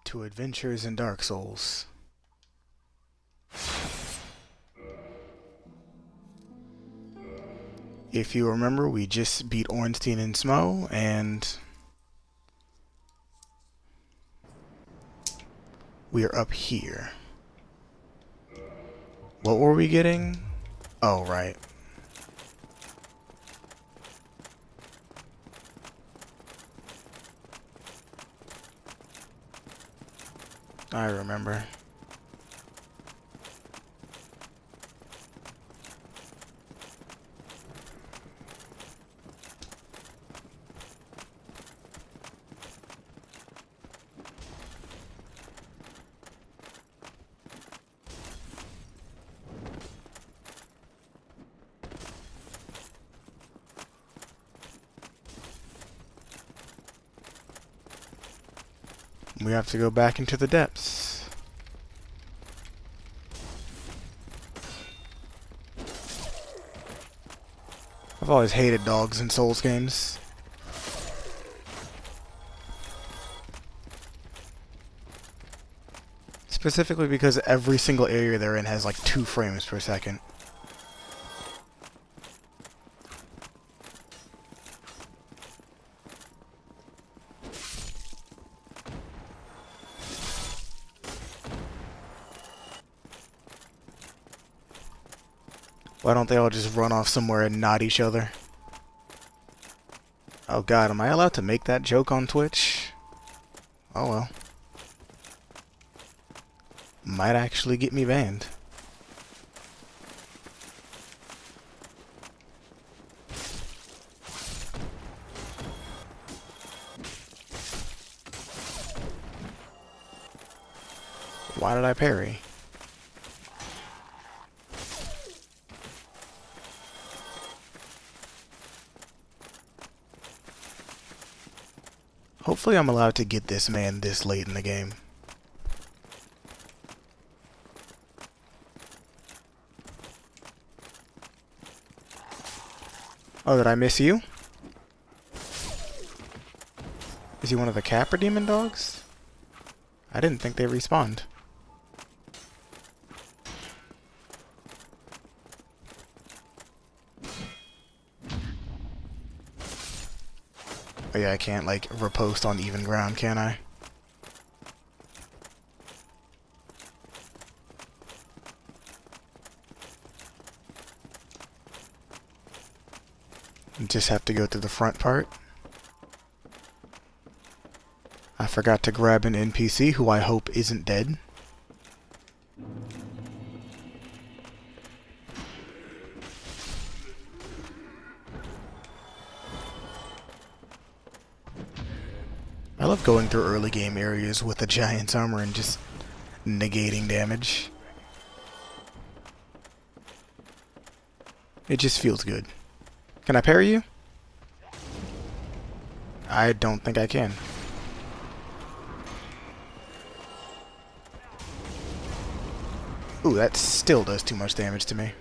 to Adventures in Dark Souls. If you remember, we just beat Ornstein and Smough, and we are up here. What were we getting? Oh, right. I remember. We have to go back into the depths. I've always hated dogs in Souls games. Specifically because every single area they're in has like 2 frames per second. Why don't they all just run off somewhere and not each other? Oh god, am I allowed to make that joke on Twitch? Oh well. Might actually get me banned. Why did I parry? Hopefully I'm allowed to get this man this late in the game. Oh, did I miss you? Is he one of the Capra Demon dogs? I didn't think they respawned. Oh yeah, I can't, like, riposte on even ground, can I? Just have to go through the front part. I forgot to grab an NPC who I hope isn't dead. I love going through early game areas with a giant's armor and just negating damage. It just feels good. Can I parry you? I don't think I can. Ooh, that still does too much damage to me.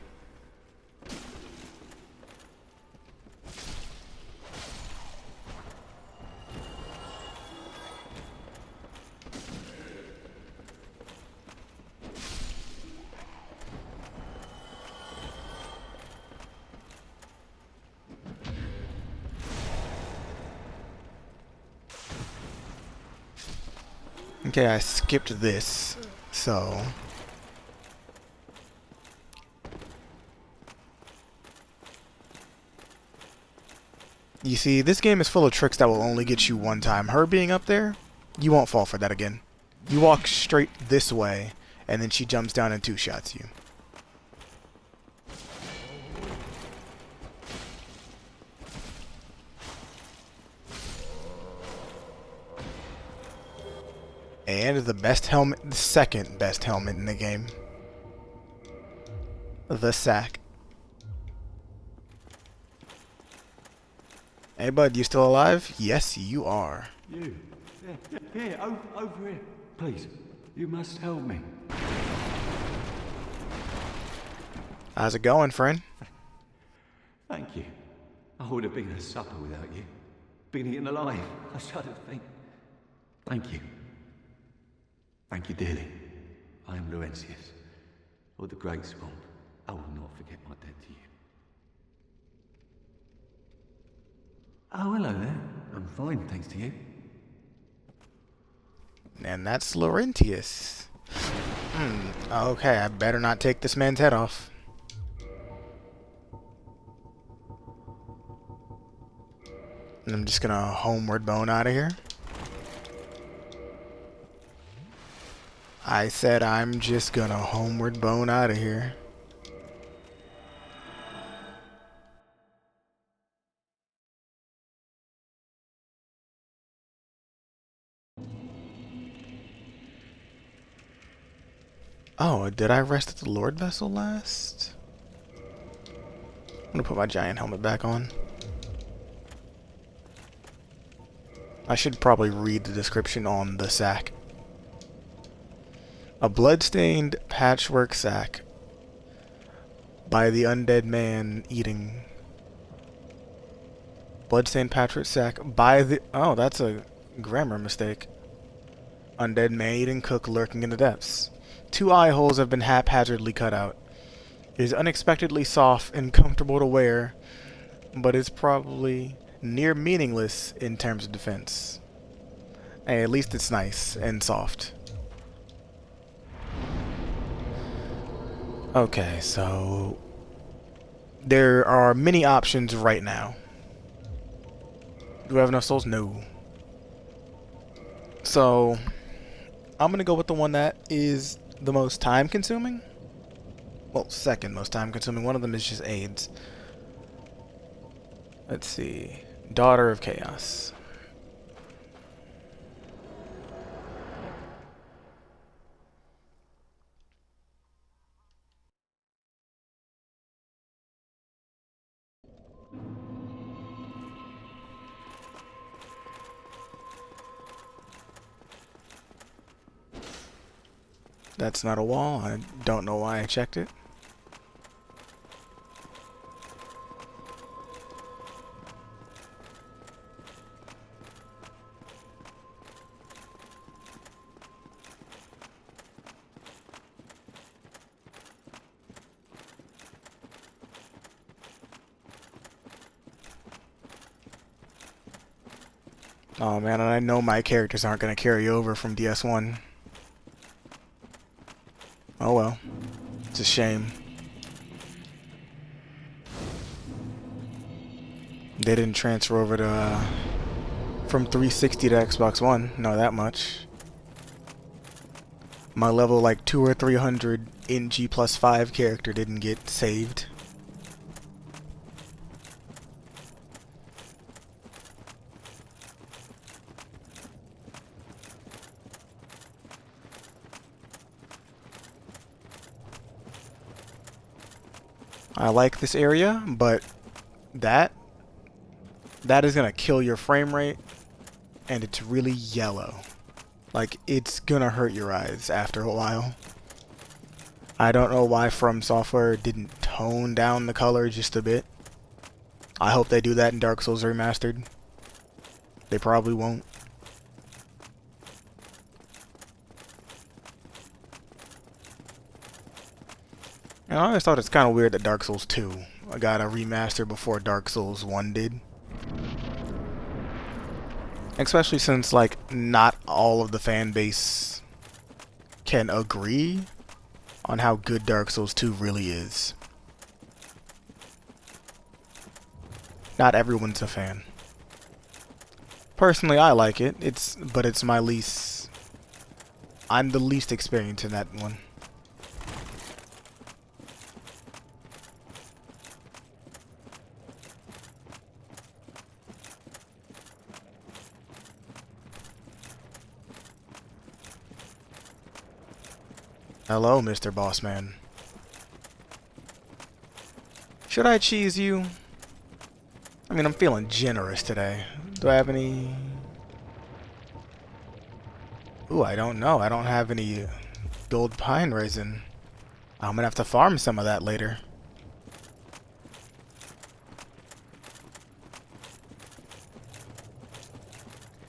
Okay, I skipped this, so... You see, this game is full of tricks that will only get you one time. Her being up there, you won't fall for that again. You walk straight this way, and then she jumps down and 2-shots you. And the best helmet, the second best helmet in the game. The sack. Hey bud, you still alive? Yes, you are. You. Here, over here. Please, you must help me. How's it going, friend? Thank you. I would have been a supper without you. Been eaten alive. I shudder to think. Thank you. Thank you dearly. I am Laurentius, of the Great Swamp. I will not forget my debt to you. Oh, hello there. I'm fine, thanks to you. And that's Laurentius. Okay, I better not take this man's head off. And I'm just gonna homeward bone out of here. I said I'm just gonna homeward bone out of here. Oh, did I rest at the Lord Vessel last? I'm gonna put my giant helmet back on. I should probably read the description on the sack. A blood-stained patchwork sack by the undead man eating. Bloodstained patchwork sack by the... Oh, that's a grammar mistake. Undead man eating cook lurking in the depths. 2 eye holes have been haphazardly cut out. It is unexpectedly soft and comfortable to wear, but is probably near meaningless in terms of defense. Hey, at least it's nice and soft. Okay, so there are many options right now. Do I have enough souls? No. So I'm gonna go with the one that is the most time consuming. Well, second most time consuming. One of them is just AIDS. Let's see. Daughter of Chaos. That's not a wall. I don't know why I checked it. Oh man, and I know my characters aren't going to carry over from DS1. Oh well. It's a shame. They didn't transfer over to from 360 to Xbox One. Know that much. My level like 200 or 300 in G+5 character didn't get saved. I like this area, but that is gonna kill your frame rate, and it's really yellow. Like, it's gonna hurt your eyes after a while. I don't know why From Software didn't tone down the color just a bit. I hope they do that in Dark Souls Remastered. They probably won't. And I always thought it's kind of weird that Dark Souls 2 got a remaster before Dark Souls 1 did. Especially since, like, not all of the fan base can agree on how good Dark Souls 2 really is. Not everyone's a fan. Personally, I like it. But it's my least... I'm the least experienced in that one. Hello, Mr. Bossman. Should I cheese you? I mean, I'm feeling generous today. Do I have any... Ooh, I don't know. I don't have any gold pine resin. I'm gonna have to farm some of that later.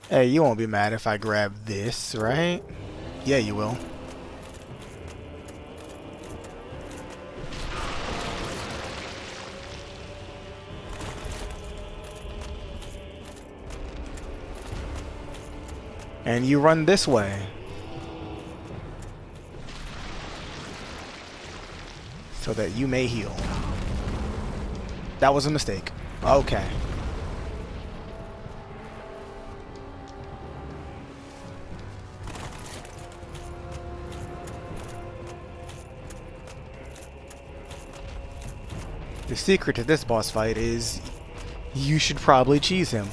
Hey, you won't be mad if I grab this, right? Yeah, you will. And you run this way. So that you may heal. That was a mistake. Okay. The secret to this boss fight is you should probably cheese him.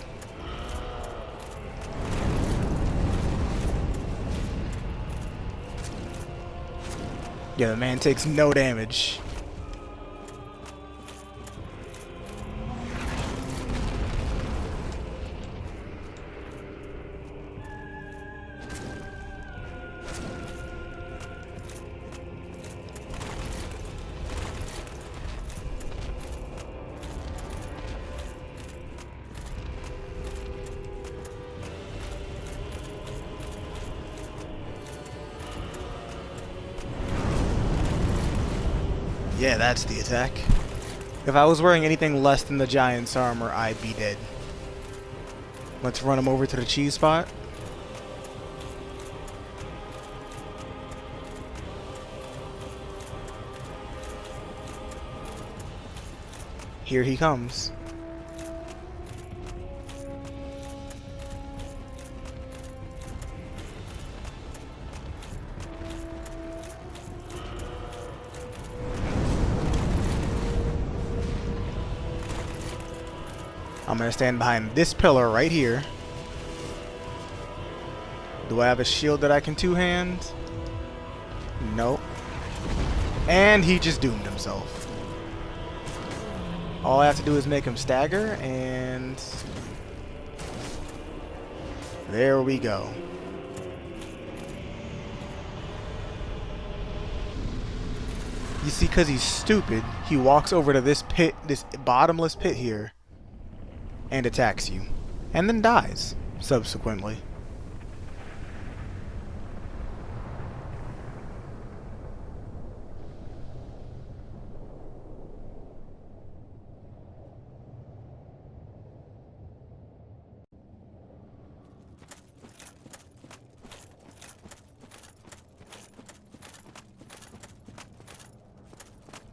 Yeah, the man takes no damage. Yeah, that's the attack. If I was wearing anything less than the Giant's armor, I'd be dead. Let's run him over to the cheese spot. Here he comes. I'm gonna stand behind this pillar right here. Do I have a shield that I can two-hand? Nope. And he just doomed himself. All I have to do is make him stagger, and there we go. You see, because he's stupid, he walks over to this pit, this bottomless pit here, and attacks you, and then dies subsequently.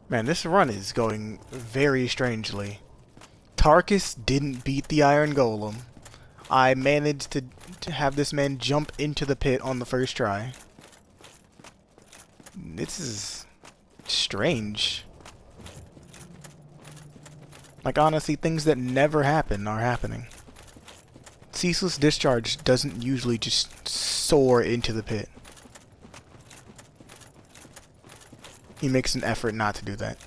Man, this run is going very strangely. Tarkus didn't beat the Iron Golem. I managed to have this man jump into the pit on the first try. This is strange. Like, honestly, things that never happen are happening. Ceaseless Discharge doesn't usually just soar into the pit. He makes an effort not to do that.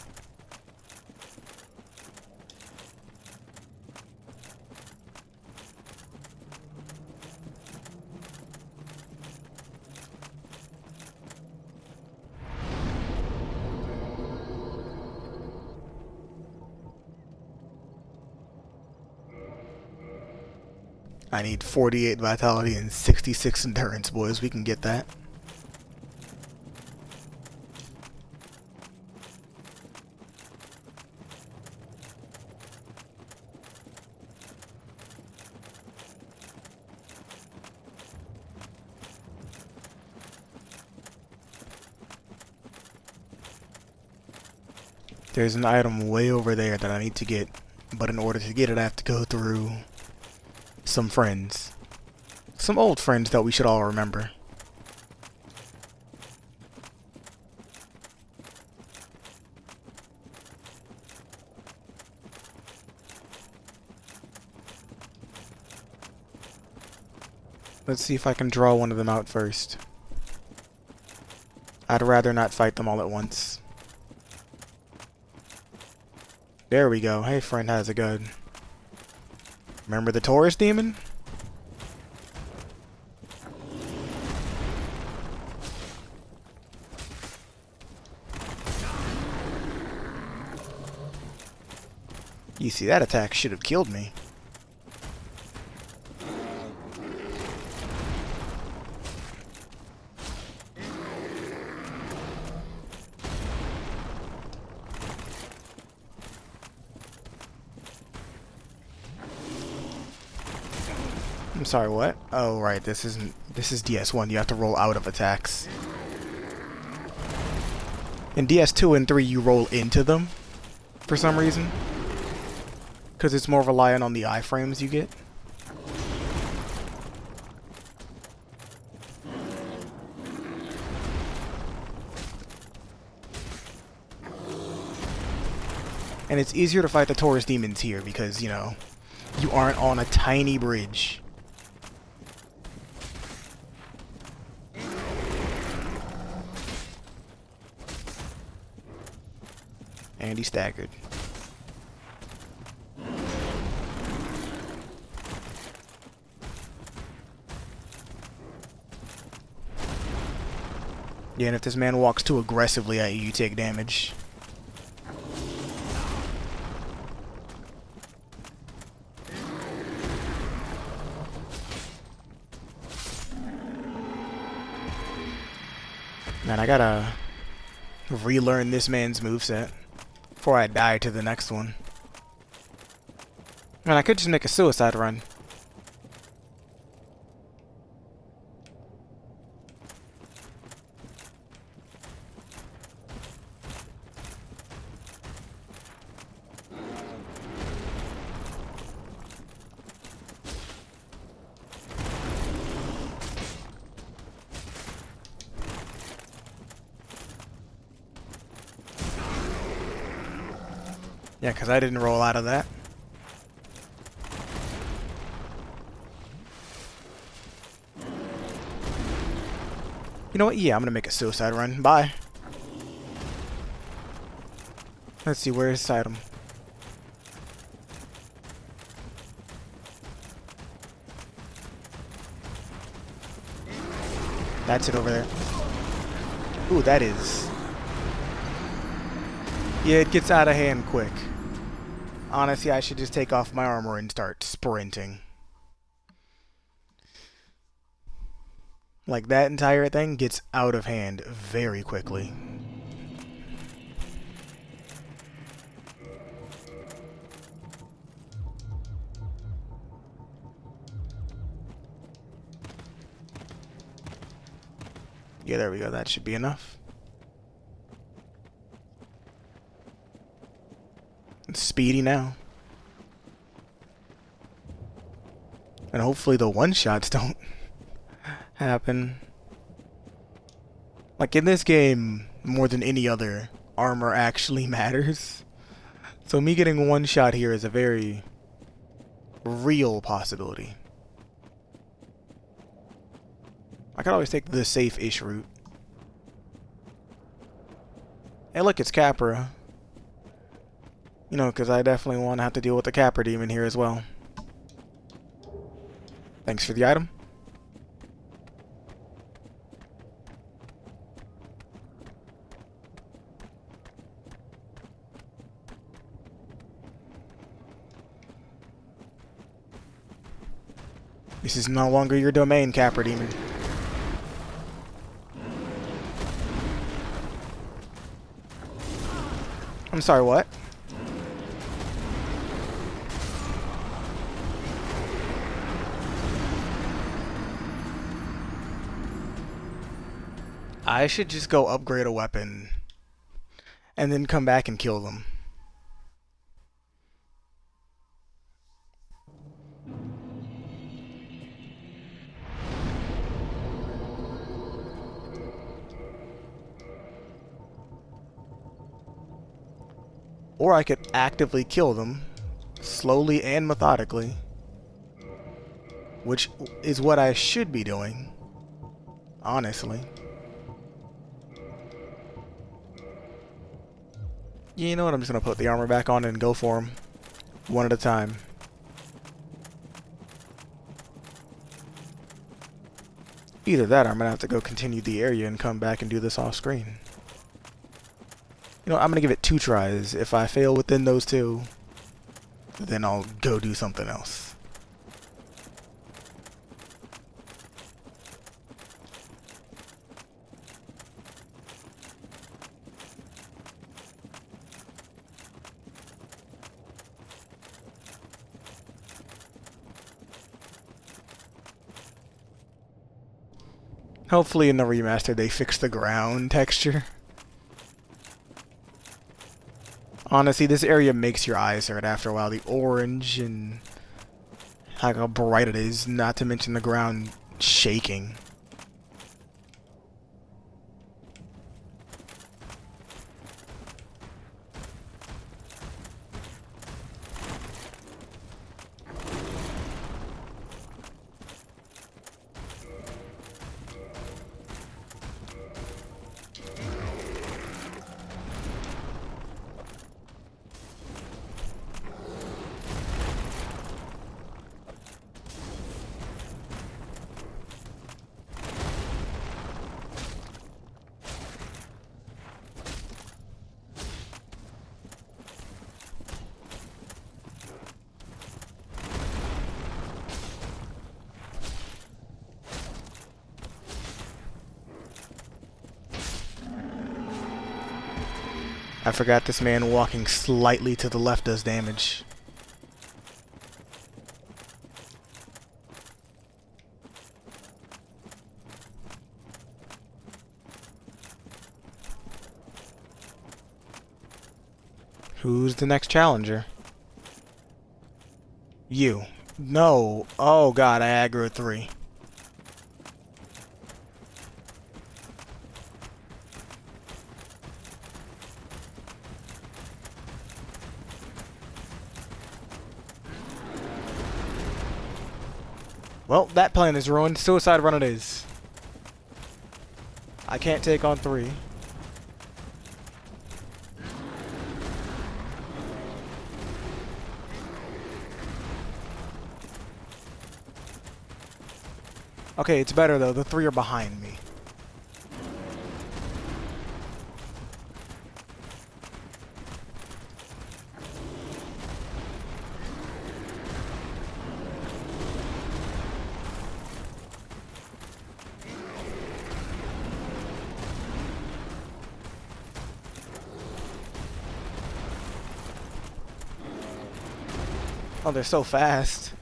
I need 48 vitality and 66 endurance, boys. We can get that. There's an item way over there that I need to get, but in order to get it I have to go through some friends. Some old friends that we should all remember. Let's see if I can draw one of them out first. I'd rather not fight them all at once. There we go. Hey friend, how's it going? Remember the Taurus demon? You see, that attack should have killed me. sorry, what? Oh, right, this is DS1. You have to roll out of attacks. In DS2 and 3, you roll into them for some reason. Because it's more reliant on the iframes you get. And it's easier to fight the Taurus demons here because, you know, you aren't on a tiny bridge. And he staggered. Yeah, and if this man walks too aggressively at you, you take damage. Man, I gotta relearn this man's moveset before I die to the next one. Man, I could just make a suicide run. Yeah, because I didn't roll out of that. You know what? Yeah, I'm going to make a suicide run. Bye. Let's see, where's this item? That's it over there. Ooh, that is... Yeah, it gets out of hand quick. Honestly, I should just take off my armor and start sprinting. Like, that entire thing gets out of hand very quickly. Yeah, there we go. That should be enough. It's speedy now. And hopefully the one-shots don't happen. Like, in this game, more than any other, armor actually matters. So me getting one shot here is a very real possibility. I could always take the safe-ish route. Hey, look, it's Capra. You know, because I definitely want to have to deal with the Capra demon here as well. Thanks for the item. This is no longer your domain, Capra demon. I'm sorry, what? I should just go upgrade a weapon and then come back and kill them. Or I could actively kill them, slowly and methodically, which is what I should be doing, honestly. You know what, I'm just going to put the armor back on and go for them, one at a time. Either that or I'm going to have to go continue the area and come back and do this off screen. You know, I'm going to give it 2 tries. If I fail within those 2, then I'll go do something else. Hopefully in the remaster they fix the ground texture. Honestly, this area makes your eyes hurt after a while. The orange and how bright it is, not to mention the ground shaking. I forgot this man walking slightly to the left does damage. Who's the next challenger? You. No. Oh god, I aggro 3. Well, that plan is ruined. Suicide run it is. I can't take on 3. Okay, it's better though. The 3 are behind me. Oh, they're so fast.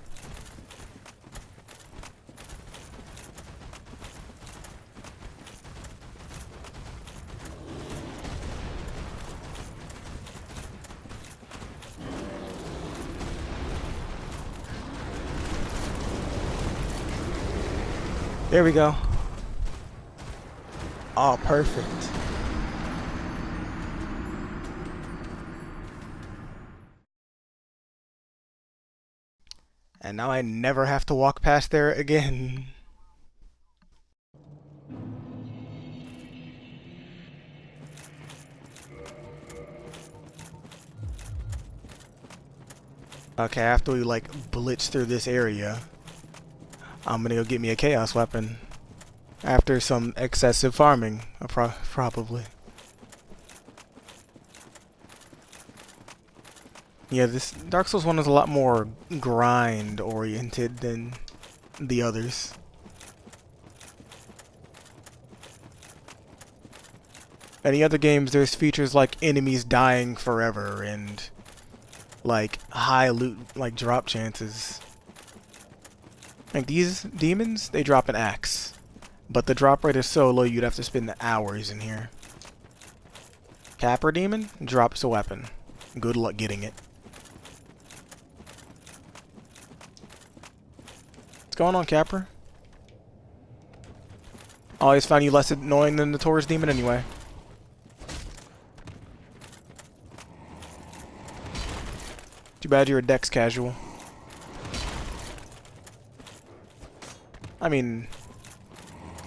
There we go. Oh, perfect. And now I never have to walk past there again. Okay, after we like blitz through this area, I'm gonna go get me a chaos weapon. After some excessive farming, probably. Yeah, this Dark Souls 1 is a lot more grind oriented than the others. Any other games, there's features like enemies dying forever and like high loot, like drop chances. Like these demons, they drop an axe. But the drop rate is so low you'd have to spend hours in here. Capra demon drops a weapon. Good luck getting it. What's going on, Capra? Always found you less annoying than the Taurus demon anyway. Too bad you're a Dex casual. I mean,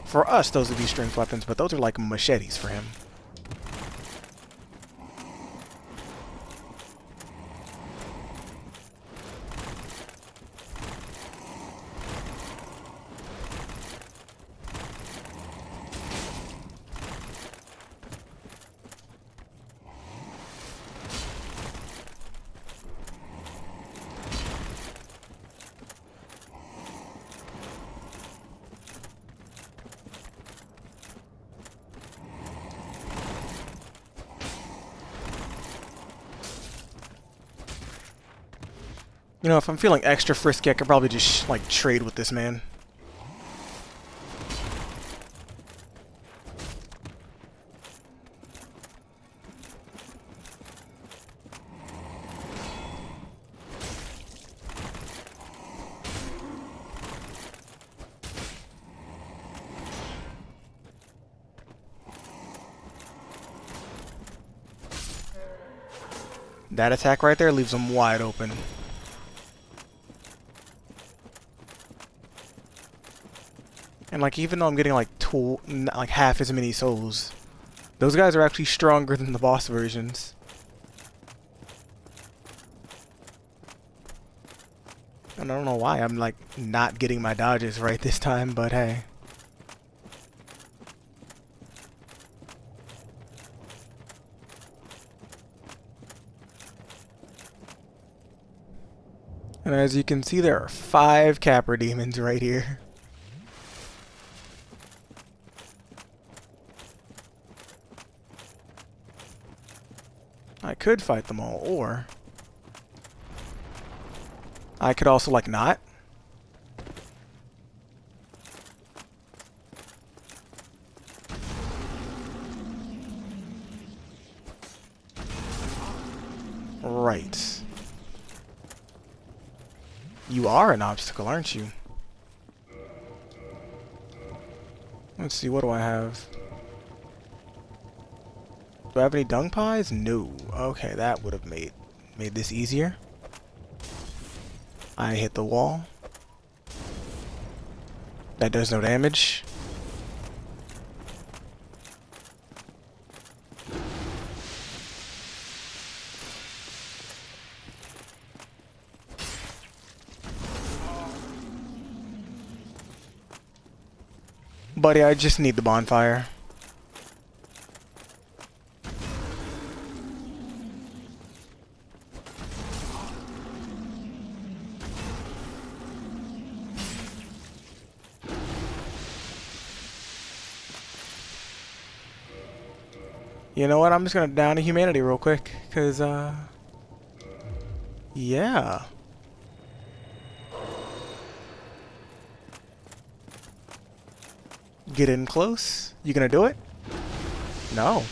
for us those would be strength weapons, but those are like machetes for him. You know, if I'm feeling extra frisky, I could probably just like trade with this man. That attack right there leaves them wide open. And like, even though I'm getting like like half as many souls, those guys are actually stronger than the boss versions. And I don't know why I'm like not getting my dodges right this time, but hey. And as you can see, there are 5 Capra demons right here. I could fight them all, or I could also like not. Right. You are an obstacle, aren't you? Let's see, what do I have? Do I have any dung pies? No. Okay, that would have made this easier. I hit the wall. That does no damage. Buddy, I just need the bonfire. You know what? I'm just gonna down to humanity real quick, cause yeah. Get in close. You gonna do it? No.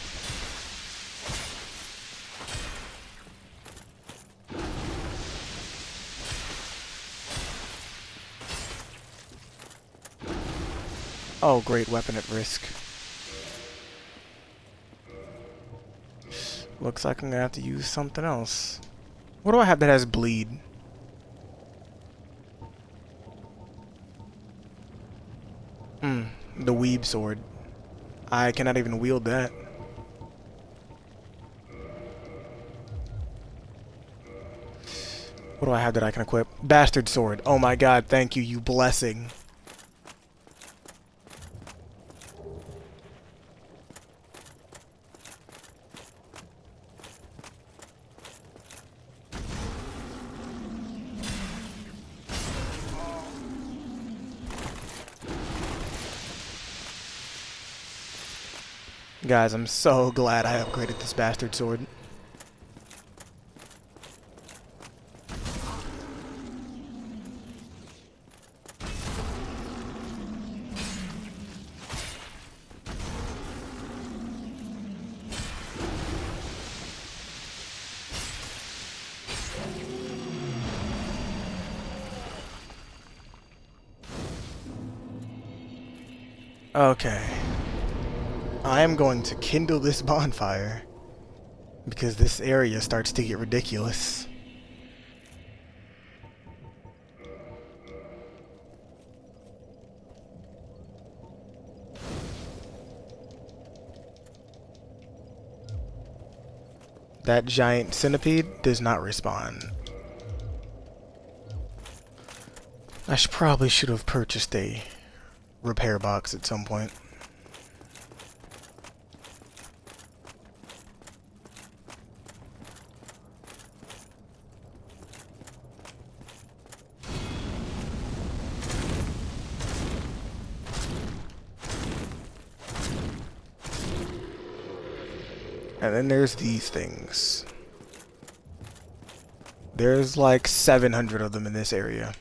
Oh, great, weapon at risk. Looks like I'm gonna have to use something else. What do I have that has bleed? The weeb sword. I cannot even wield that. What do I have that I can equip? Bastard sword. Oh my god, thank you, you blessing. Guys, I'm so glad I upgraded this bastard sword. Okay. I am going to kindle this bonfire because this area starts to get ridiculous. That giant centipede does not respawn. I probably should have purchased a repair box at some point. And then there's these things. There's like 700 of them in this area.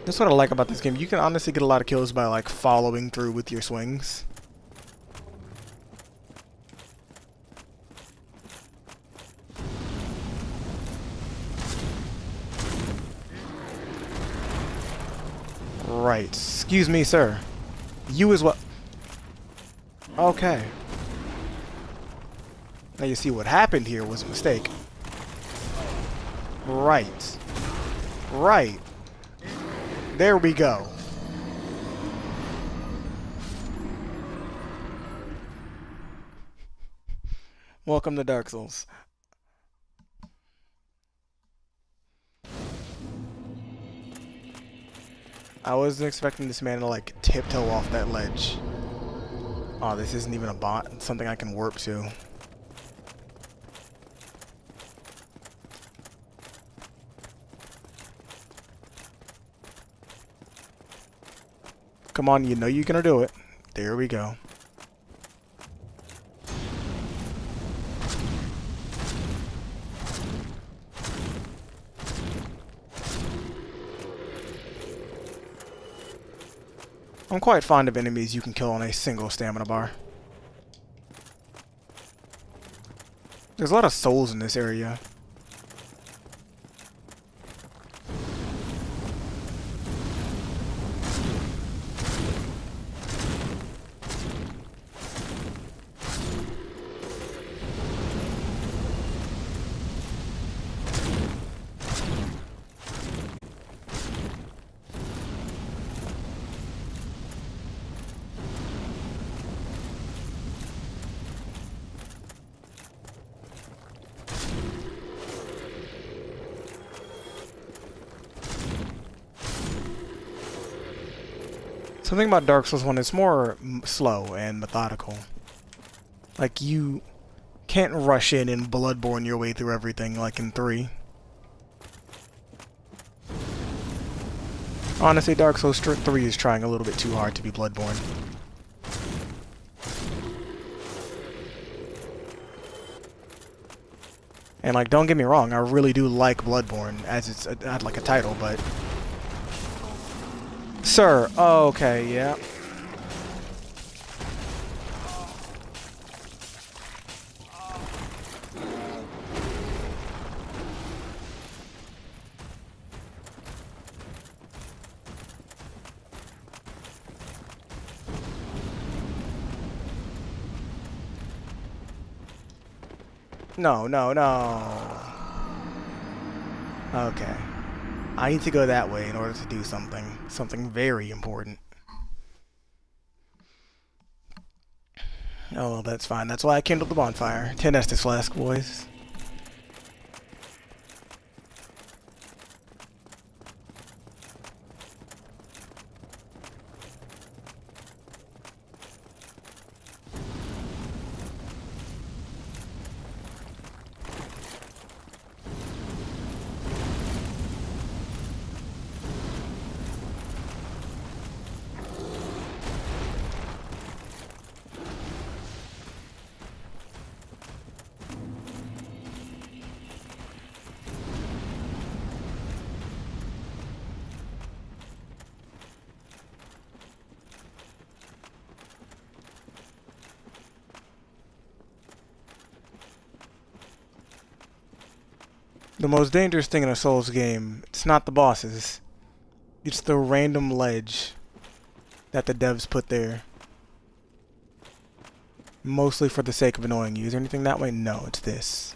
That's what I like about this game. You can honestly get a lot of kills by like following through with your swings. Right. Excuse me, sir. You as well. Okay. Now you see what happened here was a mistake. Right. Right. There we go. Welcome to Dark Souls. I wasn't expecting this man to like tiptoe off that ledge. Oh, this isn't even a bot. It's something I can warp to. Come on, you know you're gonna do it. There we go. I'm quite fond of enemies you can kill on a single stamina bar. There's a lot of souls in this area. Something about Dark Souls 1, it's more slow and methodical. Like, you can't rush in and Bloodborne your way through everything like in 3. Honestly, Dark Souls 3 is trying a little bit too hard to be Bloodborne. And, like, don't get me wrong, I really do like Bloodborne as it's like a title, but... Sir, oh, okay, yeah. No, no, no. Okay. I need to go that way in order to do something very important. Oh, well, that's fine. That's why I kindled the bonfire. 10 Estus Flask, boys. The most dangerous thing in a Souls game, it's not the bosses. It's the random ledge that the devs put there. Mostly for the sake of annoying you. Is there anything that way? No, it's this.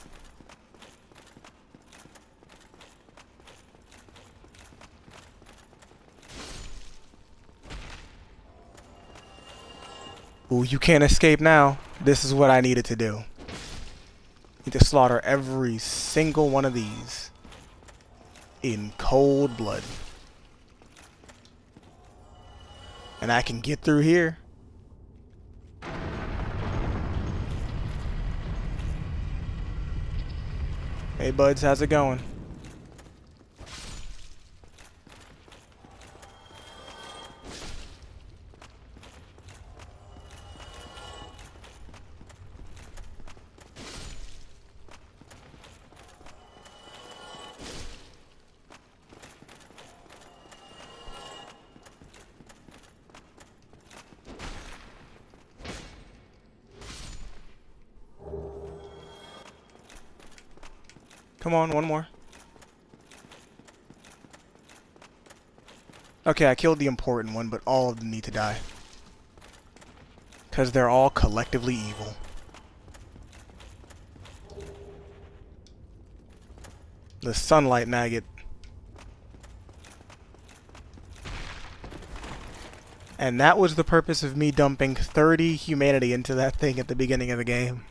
Ooh, you can't escape now. This is what I needed to do. Need to slaughter every single one of these in cold blood. And I can get through here. Hey buds, how's it going? Come on, one more. Okay, I killed the important one, but all of them need to die. Because they're all collectively evil. The sunlight maggot. And that was the purpose of me dumping 30 humanity into that thing at the beginning of the game.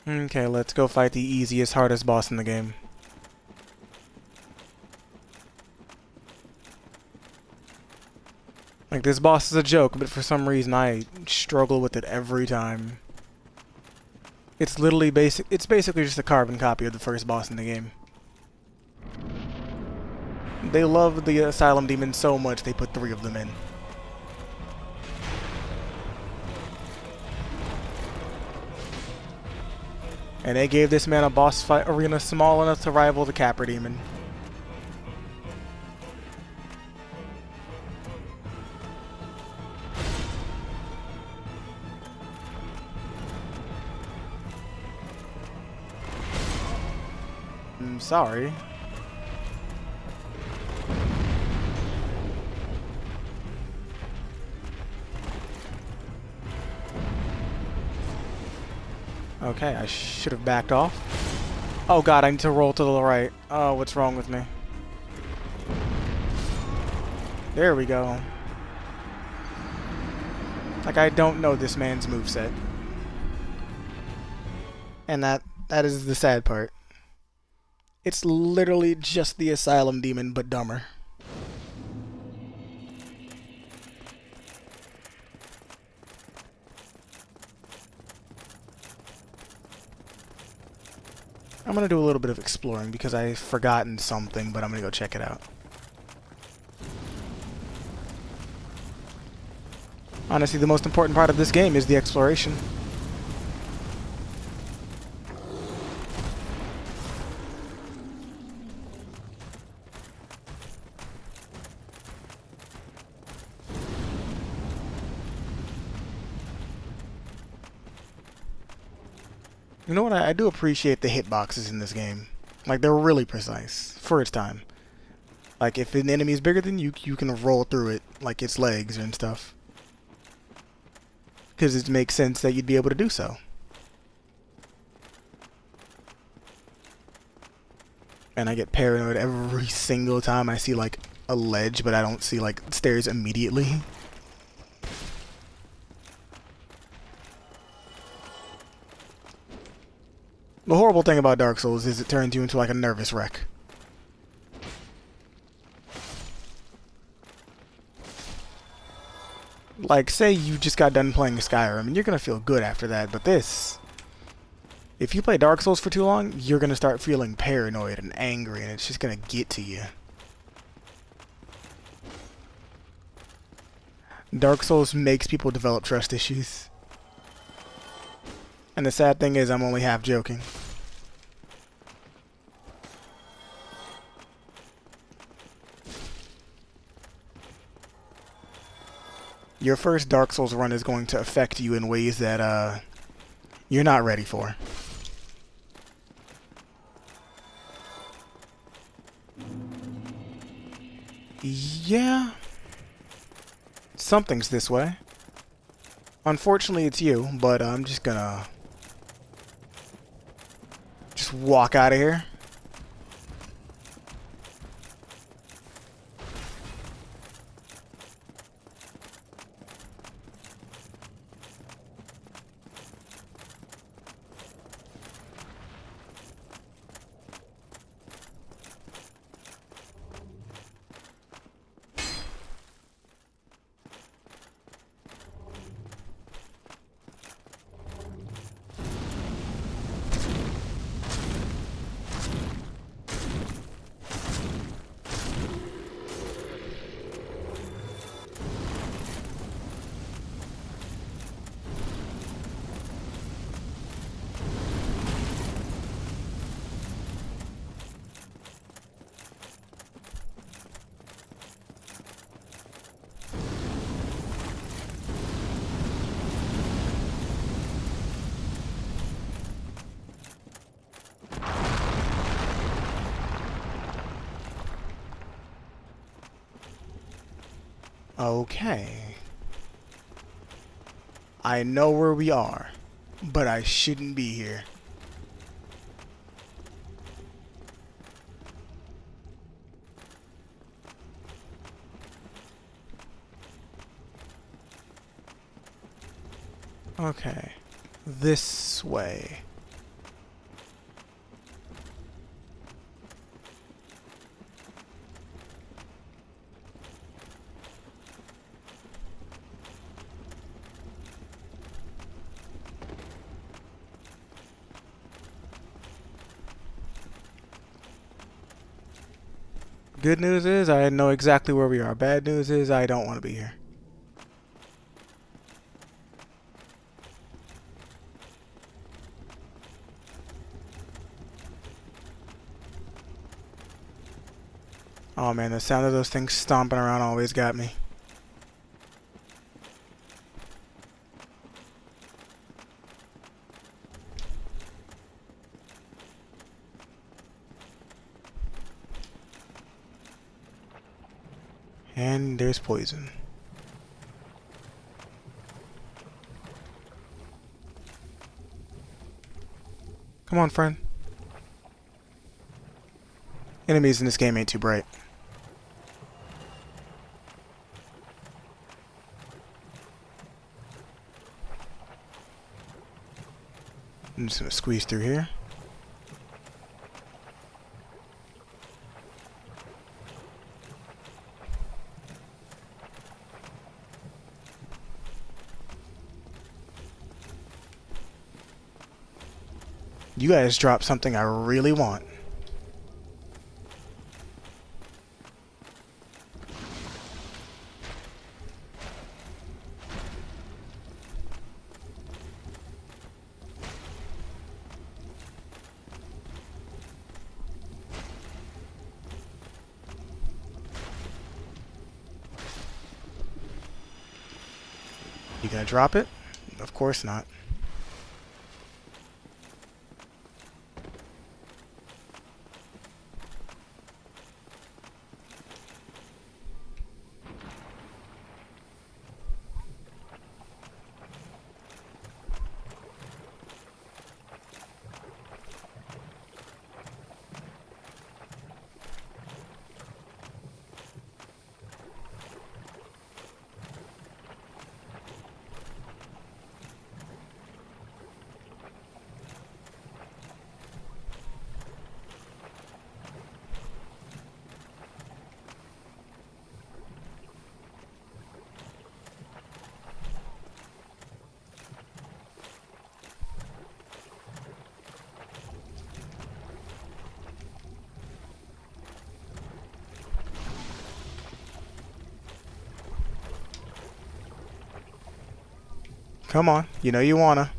Okay, let's go fight the easiest, hardest boss in the game. Like, this boss is a joke, but for some reason I struggle with it every time. It's literally it's basically just a carbon copy of the first boss in the game. They love the Asylum Demon so much they put 3 of them in. And they gave this man a boss fight arena small enough to rival the Capra Demon. I'm sorry. Okay, I should have backed off. Oh god, I need to roll to the right. Oh, what's wrong with me? There we go. Like, I don't know this man's moveset. And that is the sad part. It's literally just the Asylum Demon, but dumber. I'm gonna do a little bit of exploring because I've forgotten something, but I'm gonna go check it out. Honestly, the most important part of this game is the exploration. You know what? I do appreciate the hitboxes in this game. Like, they're really precise for its time. Like, if an enemy is bigger than you, you can roll through it like its legs and stuff. Because it makes sense that you'd be able to do so. And I get paranoid every single time I see, like, a ledge, but I don't see, like, stairs immediately. The horrible thing about Dark Souls is it turns you into like a nervous wreck. Like, say you just got done playing Skyrim and you're gonna feel good after that, but this... If you play Dark Souls for too long, you're gonna start feeling paranoid and angry and it's just gonna get to you. Dark Souls makes people develop trust issues. And the sad thing is, I'm only half joking. Your first Dark Souls run is going to affect you in ways that, you're not ready for. Yeah. Something's this way. Unfortunately, it's you, but I'm just gonna... just walk out of here. Okay. I know where we are, but I shouldn't be here. Okay. This way. Good news is I know exactly where we are. Bad news is I don't want to be here. Oh man, the sound of those things stomping around always got me. And there's poison. Come on, friend. Enemies in this game ain't too bright. I'm just gonna squeeze through here. You guys dropped something I really want. You gonna drop it? Of course not. Come on, you know you wanna.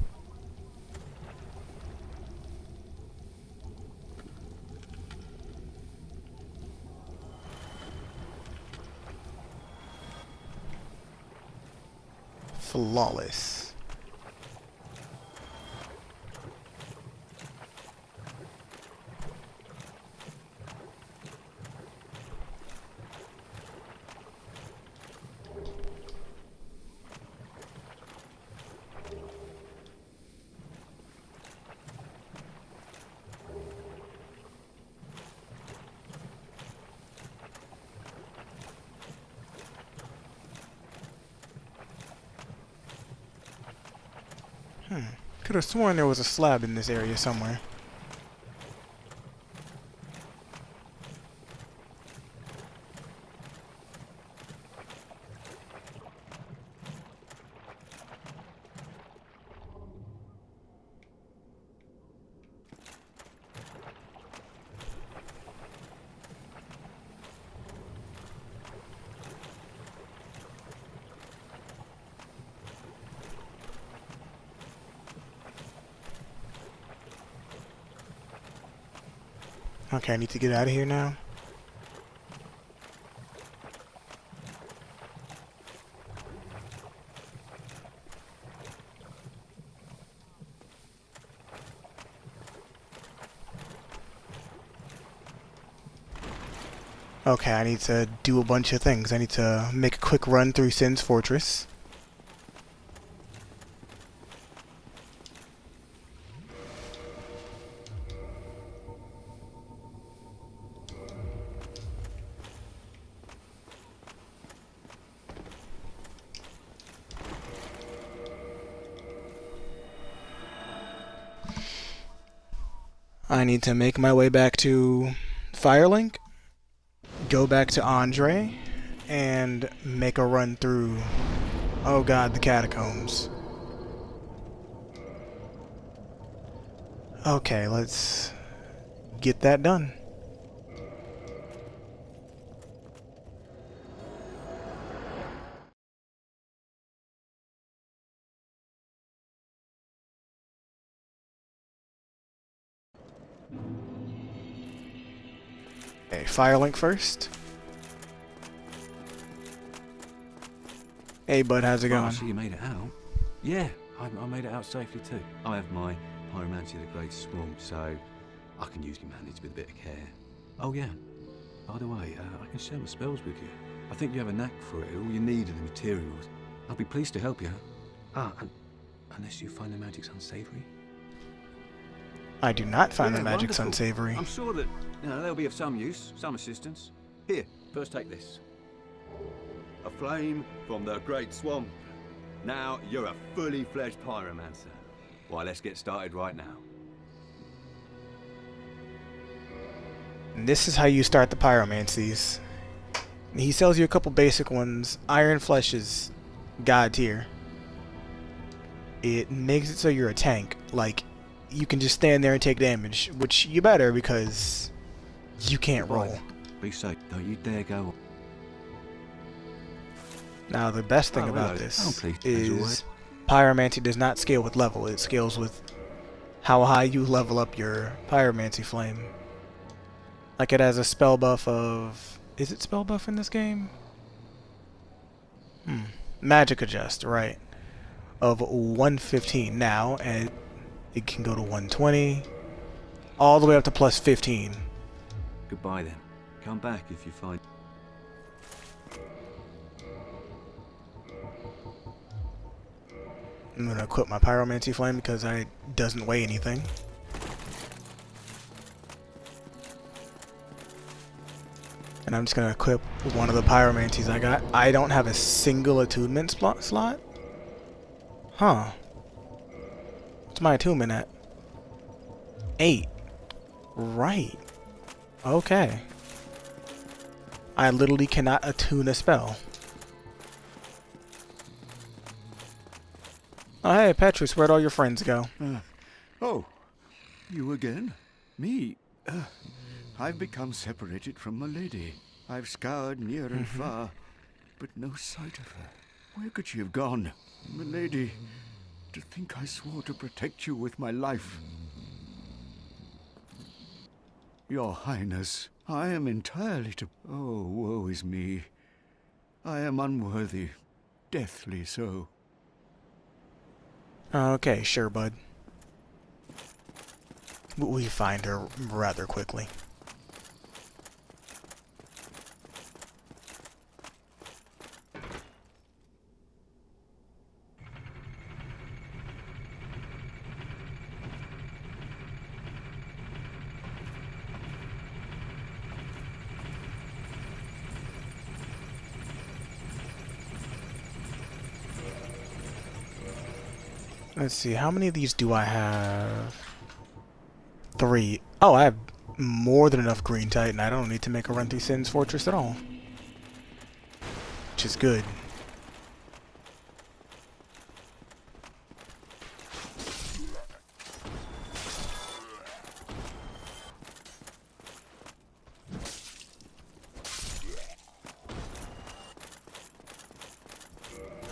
Flawless. Could have sworn there was a slab in this area somewhere. Okay, I need to get out of here now. Okay, I need to do a bunch of things. I need to make a quick run through Sin's Fortress. I need to make my way back to Firelink, go back to Andre, and make a run through, oh god, the catacombs. Okay, let's get that done. Okay, Firelink first. Hey bud, how's it Oh, going? so you made it out? Yeah, I made it out safely too. I have my Pyromancy of the Great Swamp, so I can usually manage with a bit of care. Oh yeah, by the way, I can share my spells with you. I think you have a knack for it. All you need are the materials. I'll be pleased to help you. And unless you find the magic's unsavory. I do not find Yeah, the magic's wonderful. unsavory. I'm sure that they'll be of some use, some assistance. Here, first take this. A flame from the Great Swamp. Now you're a fully fledged pyromancer. Why, let's get started right now. And this is how you start the pyromancies. He sells you a couple basic ones. Iron Flesh is god tier. It makes it so you're a tank. Like, you can just stand there and take damage, which you better because you can't roll. Be safe. Don't you dare go. Now, the best thing Oh, about hello. this Oh, please, as is always. pyromancy does not scale with level. It scales with how high you level up your pyromancy flame. Like, it has a spell buff of... Is it spell buff in this game? Magic adjust, right. Of 115 now, and it can go to 120. All the way up to plus 15. Goodbye then. Come back if you find... I'm gonna equip my pyromancy flame because it doesn't weigh anything. And I'm just gonna equip one of the pyromancies I got. I don't have a single attunement slot. Huh. What's my attunement at? 8. Right. Okay. I literally cannot attune a spell. Oh, hey, Petrus, where'd all your friends go? Oh, you again? Me? I've become separated from my lady. I've scoured near and far, but no sight of her. Where could she have gone? My lady, to think I swore to protect you with my life. Your Highness, I am entirely to... Oh, woe is me. I am unworthy, deathly so. Okay, sure, bud. We find her rather quickly. Let's see, how many of these do I have? 3. Oh, I have more than enough green titan. I don't need to make a run through Sin's Fortress at all. Which is good.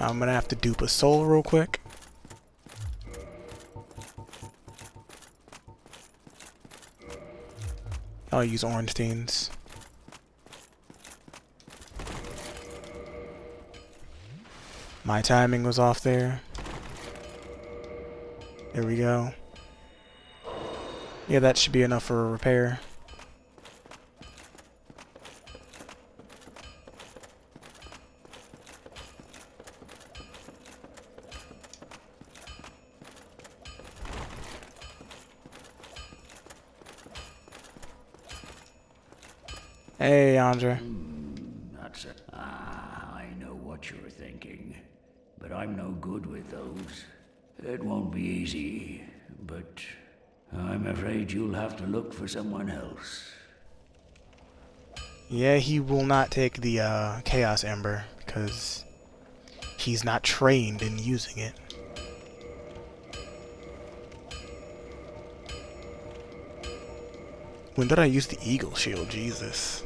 I'm gonna have to dupe a soul real quick. I'll use Ornstein's. My timing was off there. There we go. Yeah, that should be enough for a repair. Hey, Andre. That's it. Ah, I know what you're thinking. But I'm no good with those. It won't be easy, but I'm afraid you'll have to look for someone else. Yeah, he will not take the Chaos Ember because he's not trained in using it. When did I use the Eagle Shield? Jesus.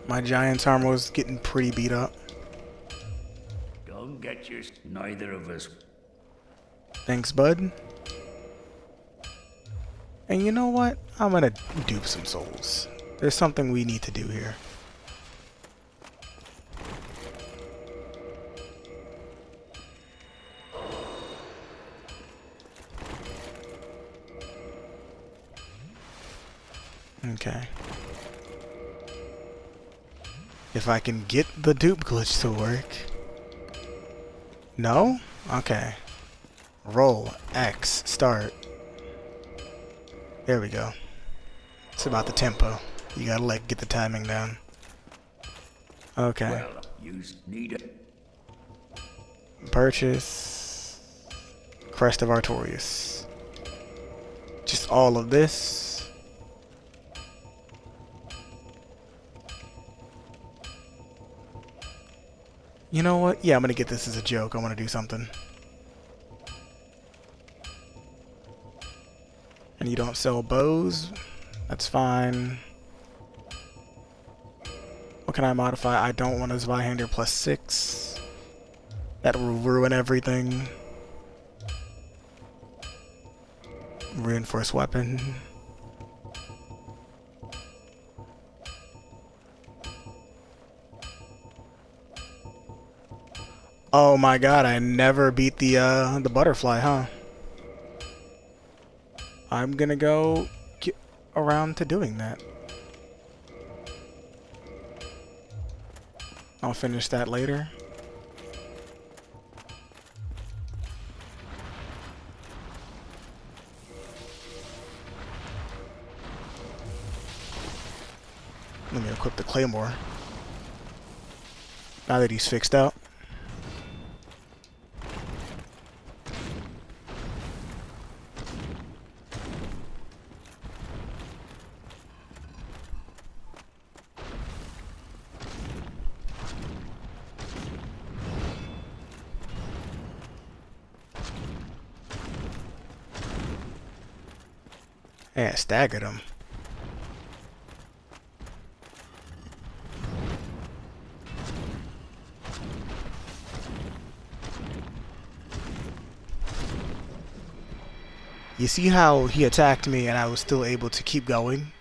My Giant's armor was getting pretty beat up. Don't get your... Neither of us. Thanks, bud. And you know what? I'm gonna dupe some souls. There's something we need to do here. Okay. If I can get the dupe glitch to work. No? Okay. Roll X start. There we go. It's about the tempo. You gotta like get the timing down. Okay. Well, you need it. Purchase Crest of Artorias. Just all of this. You know what? Yeah, I'm gonna get this as a joke. I wanna do something. And you don't sell bows? That's fine. What can I modify? I don't want a Zweihander plus 6. That will ruin everything. Reinforced weapon. Oh my god, I never beat the butterfly, huh? I'm gonna go get around to doing that. I'll finish that later. Let me equip the Claymore. Now that he's fixed out. Yeah, staggered him. You see how he attacked me and I was still able to keep going?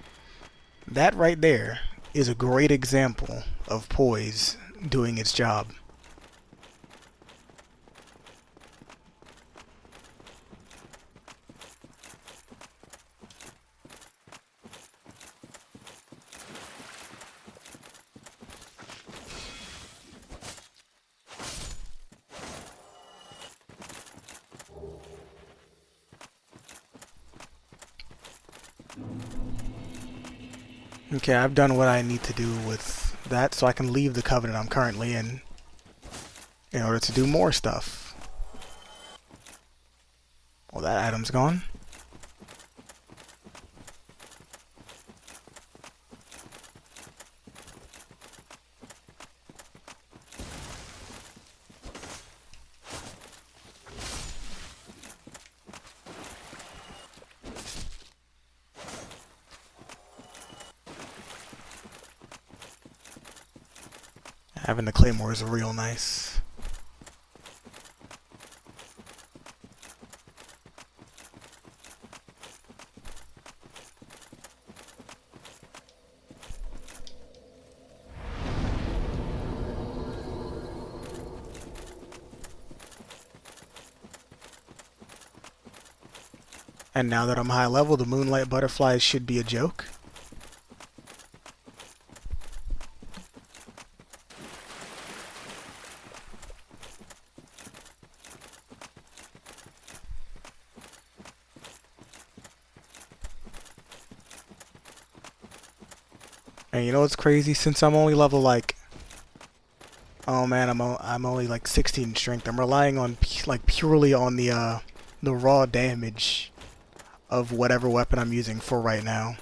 That right there is a great example of poise doing its job. Okay, I've done what I need to do with that, so I can leave the covenant I'm currently in order to do more stuff. Well, that item's gone. Having the Claymore is real nice. And now that I'm high level, the Moonlight Butterflies should be a joke. And you know what's crazy? Since I'm only level like, oh man, I'm only like 16 strength. I'm relying on like purely on the raw damage of whatever weapon I'm using for right now.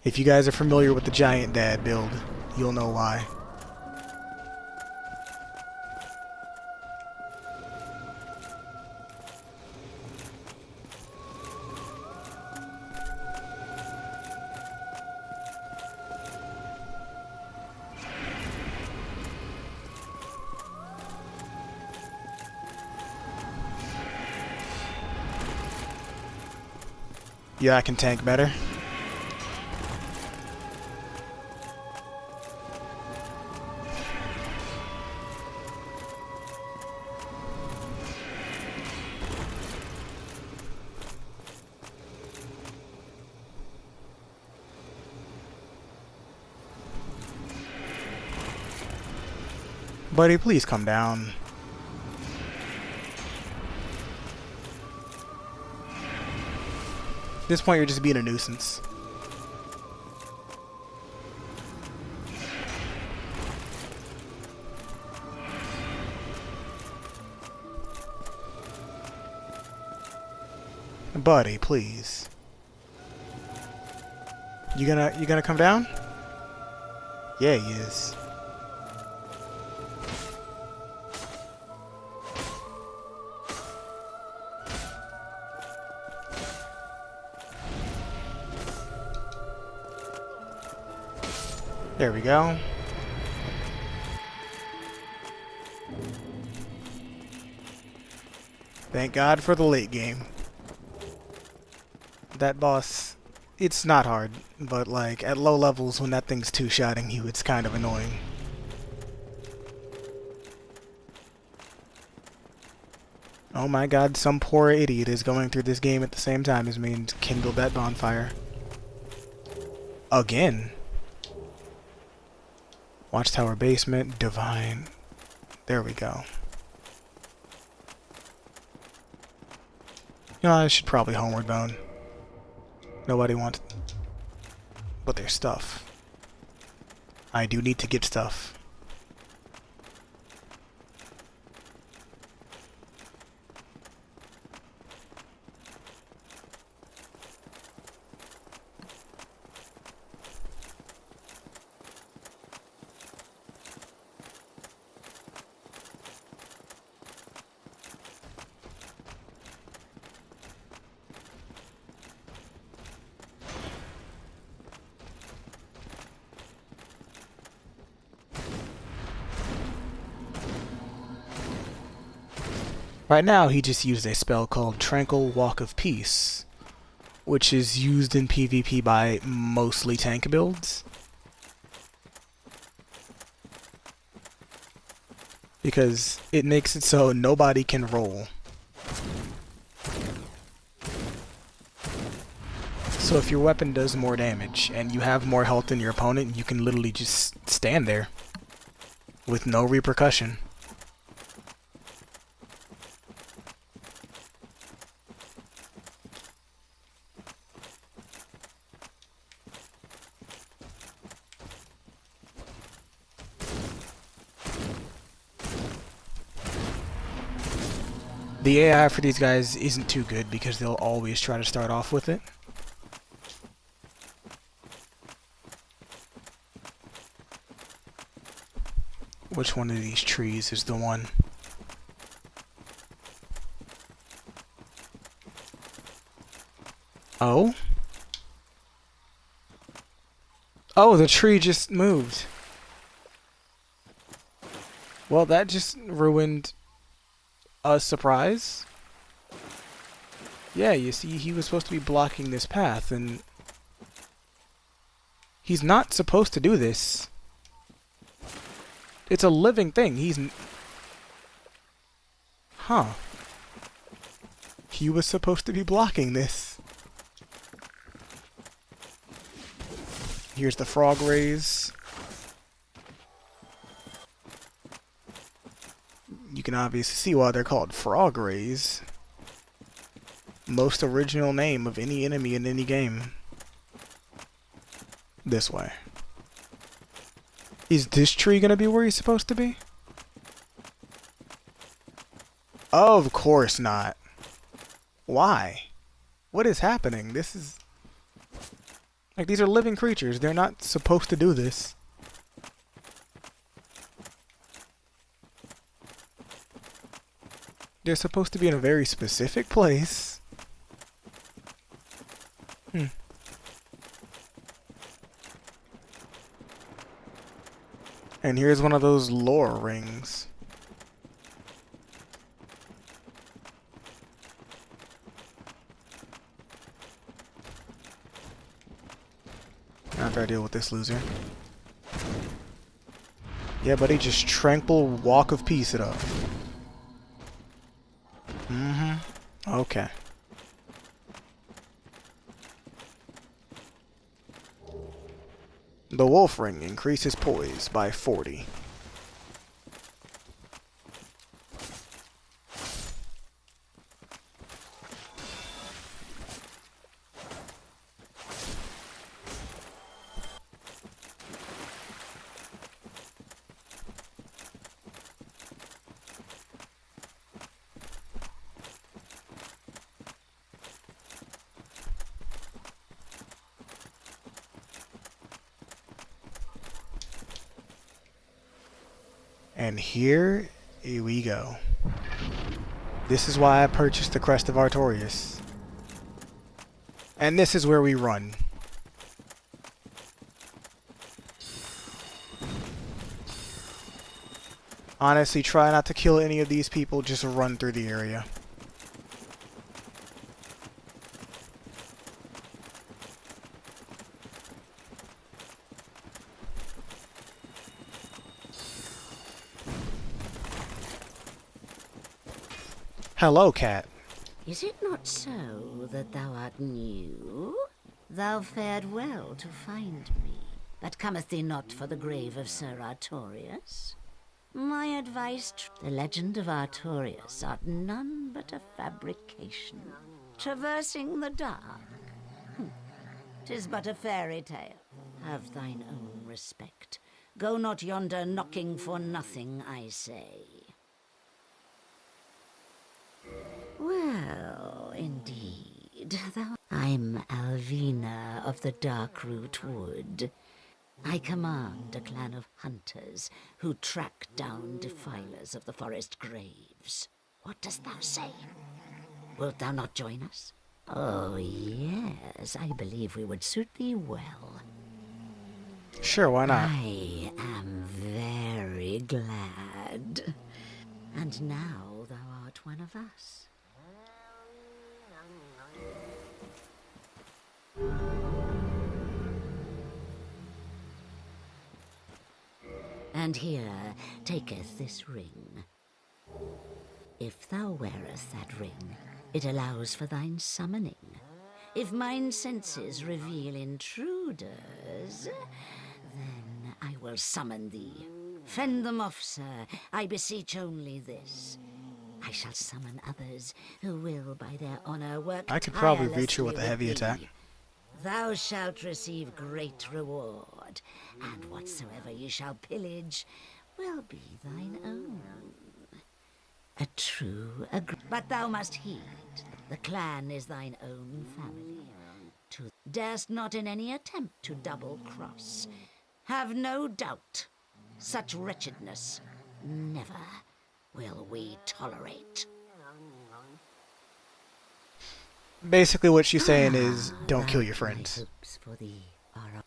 If you guys are familiar with the Giant Dad build, you'll know why. Yeah, I can tank better. Buddy, please come down. At this point, you're just being a nuisance. Buddy, please. You gonna come down? Yeah, he is. There we go. Thank God for the late game. That boss, it's not hard, but like at low levels when that thing's two-shotting you, it's kind of annoying. Oh my God, some poor idiot is going through this game at the same time as me and kindled that bonfire. Again. Watchtower basement, divine. There we go. You know, I should probably homeward bound. Nobody wants but their stuff. I do need to get stuff. Right now, he just used a spell called Tranquil Walk of Peace, which is used in PvP by mostly tank builds. Because it makes it so nobody can roll. So if your weapon does more damage and you have more health than your opponent, you can literally just stand there with no repercussion. The AI for these guys isn't too good because they'll always try to start off with it. Which one of these trees is the one? Oh? Oh, the tree just moved. Well, that just ruined a surprise. Yeah, you see, he was supposed to be blocking this path, and he's not supposed to do this. It's a living thing. Huh. He was supposed to be blocking this. Here's the frog rays. You can obviously see why they're called frog rays. Most original name of any enemy in any game. this way. Is this tree gonna be where he's supposed to be? Of course not. Why? What is happening? This is... Like, these are living creatures. They're not supposed to do this. They're supposed to be in a very specific place. And here's one of those lore rings. I gotta deal with this loser. Yeah, buddy, just tranquil walk of peace it up. Okay. The wolf ring increases poise by 40. And here we go. This is why I purchased the Crest of Artorias. And this is where we run. Honestly, try not to kill any of these people, just run through the area. Hello, cat. Is it not so that thou art new? Thou fared well to find me, but cometh thee not for the grave of Sir Artorias? My advice, the legend of Artorias art none but a fabrication, traversing the dark. 'Tis but a fairy tale. Have thine own respect. Go not yonder knocking for nothing, I say. Well, indeed, I'm Alvina of the Darkroot Wood. I command a clan of hunters who track down defilers of the forest graves. What dost thou say? Wilt thou not join us? Oh, yes, I believe we would suit thee well. Sure, why not? I am very glad. And now thou art one of us. And here taketh this ring. If thou wearest that ring, it allows for thine summoning. If mine senses reveal intruders, then I will summon thee. Fend them off, sir. I beseech only this. I shall summon others who will, by their honor, work I could probably reach her tirelessly with a heavy thee. attack. Thou shalt receive great reward, and whatsoever ye shall pillage will be thine own. A true but thou must heed, the clan is thine own family. Darest not in any attempt to double-cross. Have no doubt, such wretchedness never will we tolerate. Basically what she's saying is, don't kill your My friends. hopes for thee are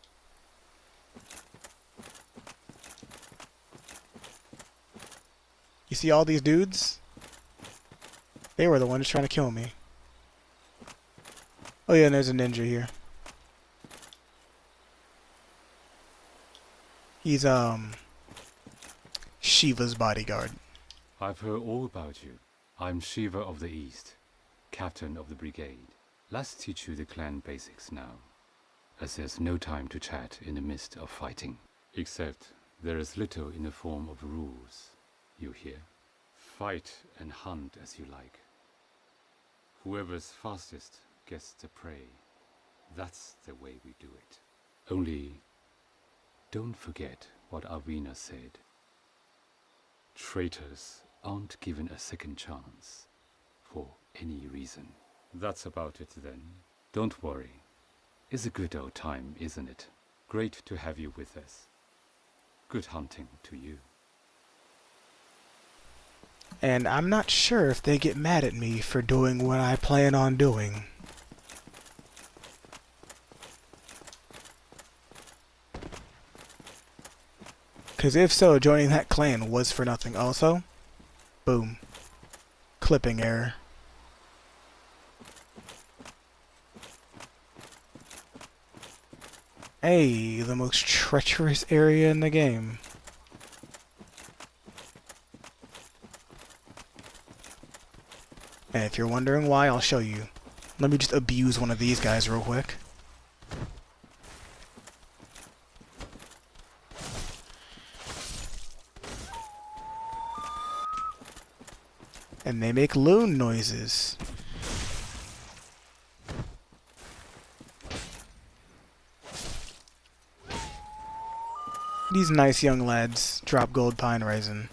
You see all these dudes? They were the ones trying to kill me. Oh yeah, and there's a ninja here. He's, Shiva's bodyguard. I've heard all about you. I'm Shiva of the East, captain of the brigade. Let's teach you the clan basics now, as there's no time to chat in the midst of fighting. Except there is little in the form of rules, you hear? Fight and hunt as you like. Whoever's fastest gets the prey. That's the way we do it. Only Don't forget what Arvina said. Traitors aren't given a second chance for any reason. That's about it then. Don't worry. It's a good old time, isn't it? Great to have you with us. Good hunting to you. And I'm not sure if they get mad at me for doing what I plan on doing. Because if so, joining that clan was for nothing. Also, boom. Clipping error. Hey, the most treacherous area in the game. And if you're wondering why, I'll show you. Let me just abuse one of these guys real quick. And they make loon noises. These nice young lads drop gold pine resin.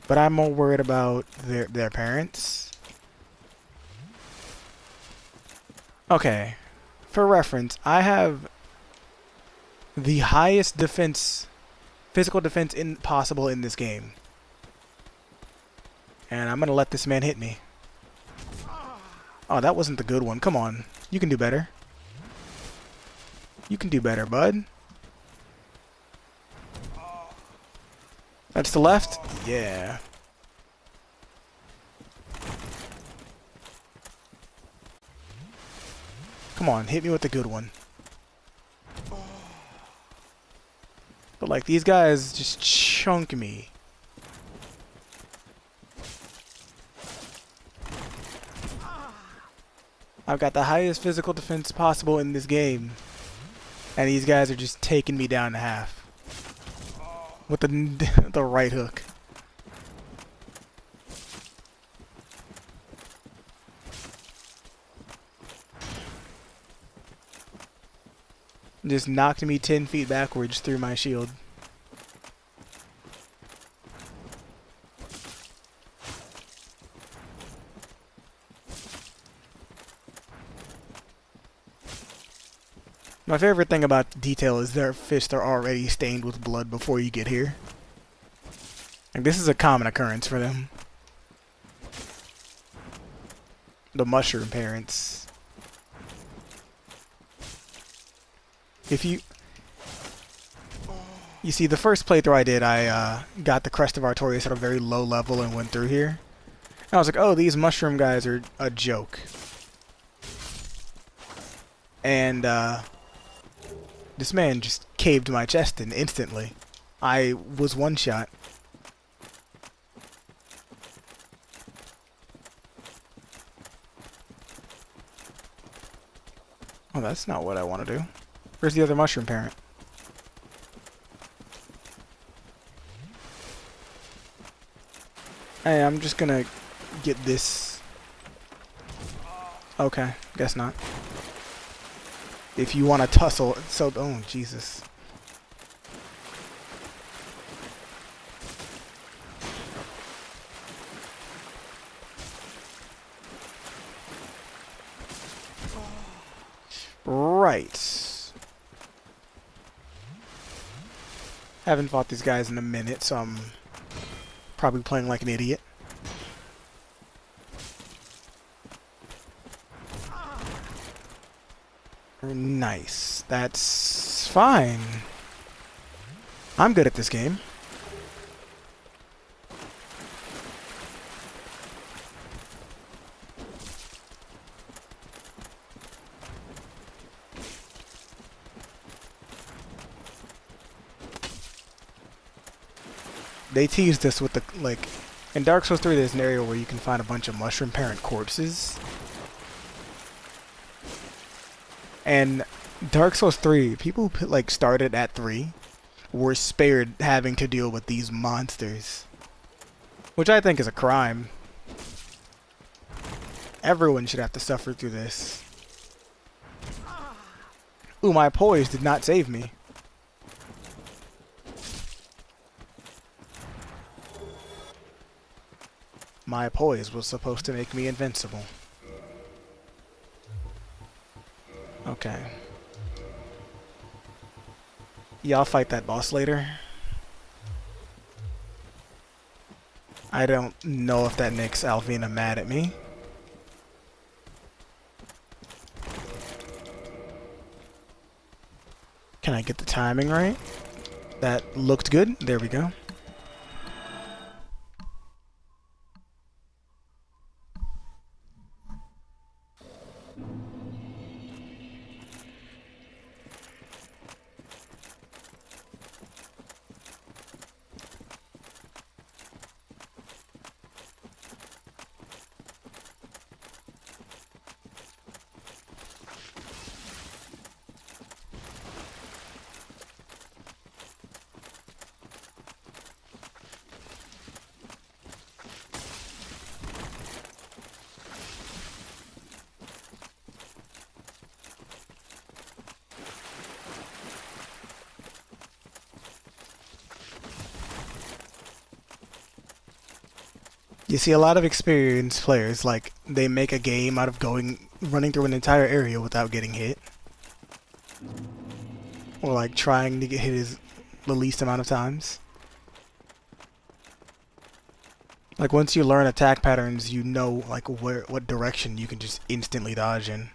But I'm more worried about their parents. Okay. For reference, I have the highest defense, physical defense possible in this game. And I'm gonna let this man hit me. Oh, that wasn't the good one. Come on. You can do better. You can do better, bud. That's the left? Yeah. Come on, hit me with the good one. But like, these guys just chunk me. I've got the highest physical defense possible in this game. And these guys are just taking me down to half. With the right hook. Just knocked me 10 feet backwards through my shield. My favorite thing about Detail is their fists are already stained with blood before you get here. Like, this is a common occurrence for them. The mushroom parents. If you see, the first playthrough I did, I got the Crest of Artorias at a very low level and went through here. And I was like, oh, these mushroom guys are a joke. And this man just caved my chest in instantly. I was one shot. Oh, that's not what I want to do. Where's the other mushroom parent? Hey, I'm just gonna get this. Okay, guess not. If you want to tussle, so oh Jesus. Right. Haven't fought these guys in a minute, so I'm probably playing like an idiot. Nice. That's fine. I'm good at this game. They teased us with the, like, in Dark Souls 3 there's an area where you can find a bunch of mushroom parent corpses. And Dark Souls 3, people who like started at 3 were spared having to deal with these monsters. Which I think is a crime. Everyone should have to suffer through this. Ooh, my poise did not save me. My poise was supposed to make me invincible. Okay. Yeah, I'll fight that boss later. I don't know if that makes Alvina mad at me. Can I get the timing right? That looked good. There we go. You see, a lot of experienced players, like, they make a game out of running through an entire area without getting hit. Or, like, trying to get hit the least amount of times. Like, once you learn attack patterns, you know, like, what direction you can just instantly dodge in.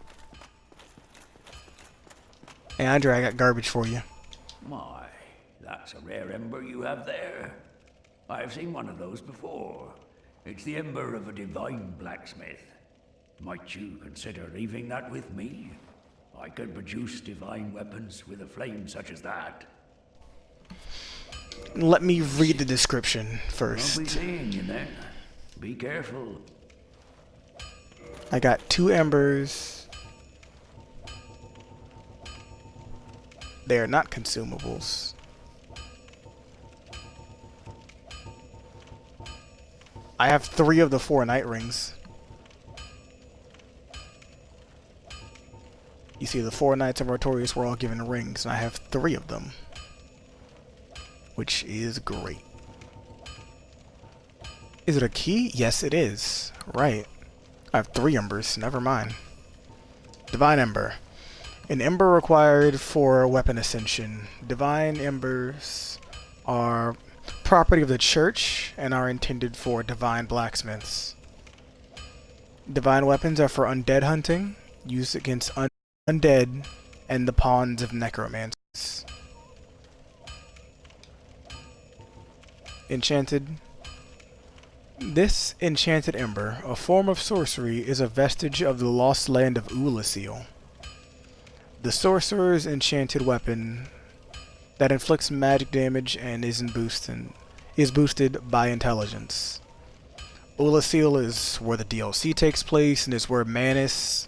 Hey, Andre, I got garbage for you. My, that's a rare ember you have there. I've seen one of those before. It's the ember of a divine blacksmith. Might you consider leaving that with me? I could produce divine weapons with a flame such as that. Let me read the description I'll first. be seeing you then. Be careful. I got 2 embers. They are not consumables. I have 3 of the 4 night rings. You see, the 4 Knights of Artorias were all given rings, and I have 3 of them. Which is great. Is it a key? Yes, it is. Right. I have 3 embers. Never mind. Divine Ember. An ember required for weapon ascension. Divine embers are property of the church and are intended for divine blacksmiths. Divine weapons are for undead hunting, used against undead and the pawns of necromancers. Enchanted. This enchanted ember, a form of sorcery, is a vestige of the lost land of Oolacile. The sorcerer's enchanted weapon that inflicts magic damage and is boosted by intelligence. Oolacile is where the DLC takes place and is where Manus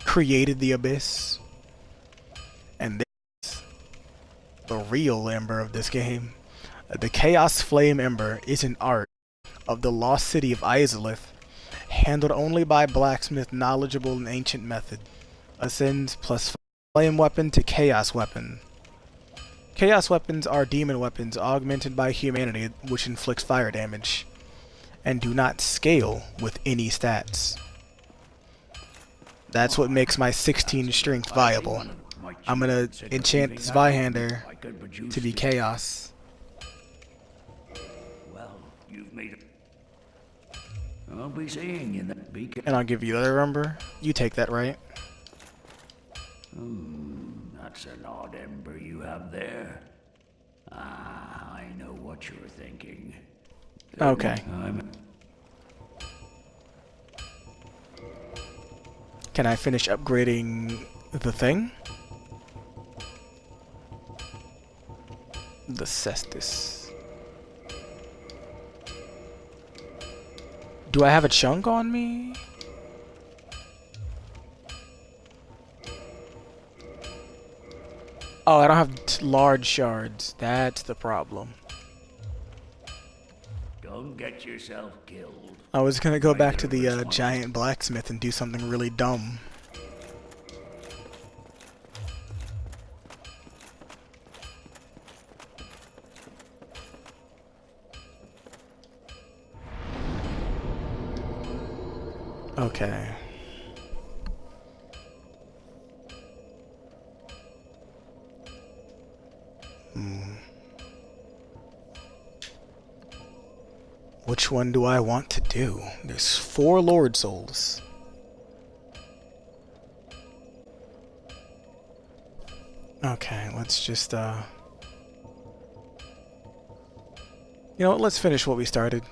created the Abyss. And this, the real ember of this game. The Chaos Flame Ember is an art of the lost city of Izalith, handled only by blacksmith knowledgeable in ancient method. Ascends plus flame weapon to chaos weapon. Chaos weapons are demon weapons augmented by humanity which inflicts fire damage, and do not scale with any stats. That's what makes my 16 strength viable. I'm gonna enchant this Vihander to be chaos. Well, you've made it. I'll be seeing you then. Be careful. And I'll give you the other ember. You take that, right? That's an odd ember you have there. Ah, I know what you're thinking. Okay. Can I finish upgrading the thing? The Cestus. Do I have a chunk on me? Oh, I don't have large shards. That's the problem. Don't get yourself killed. I was gonna go back to the giant blacksmith and do something really dumb. Okay. Which one do I want to do? There's 4 Lord Souls. Okay, let's just, you know what, let's finish what we started.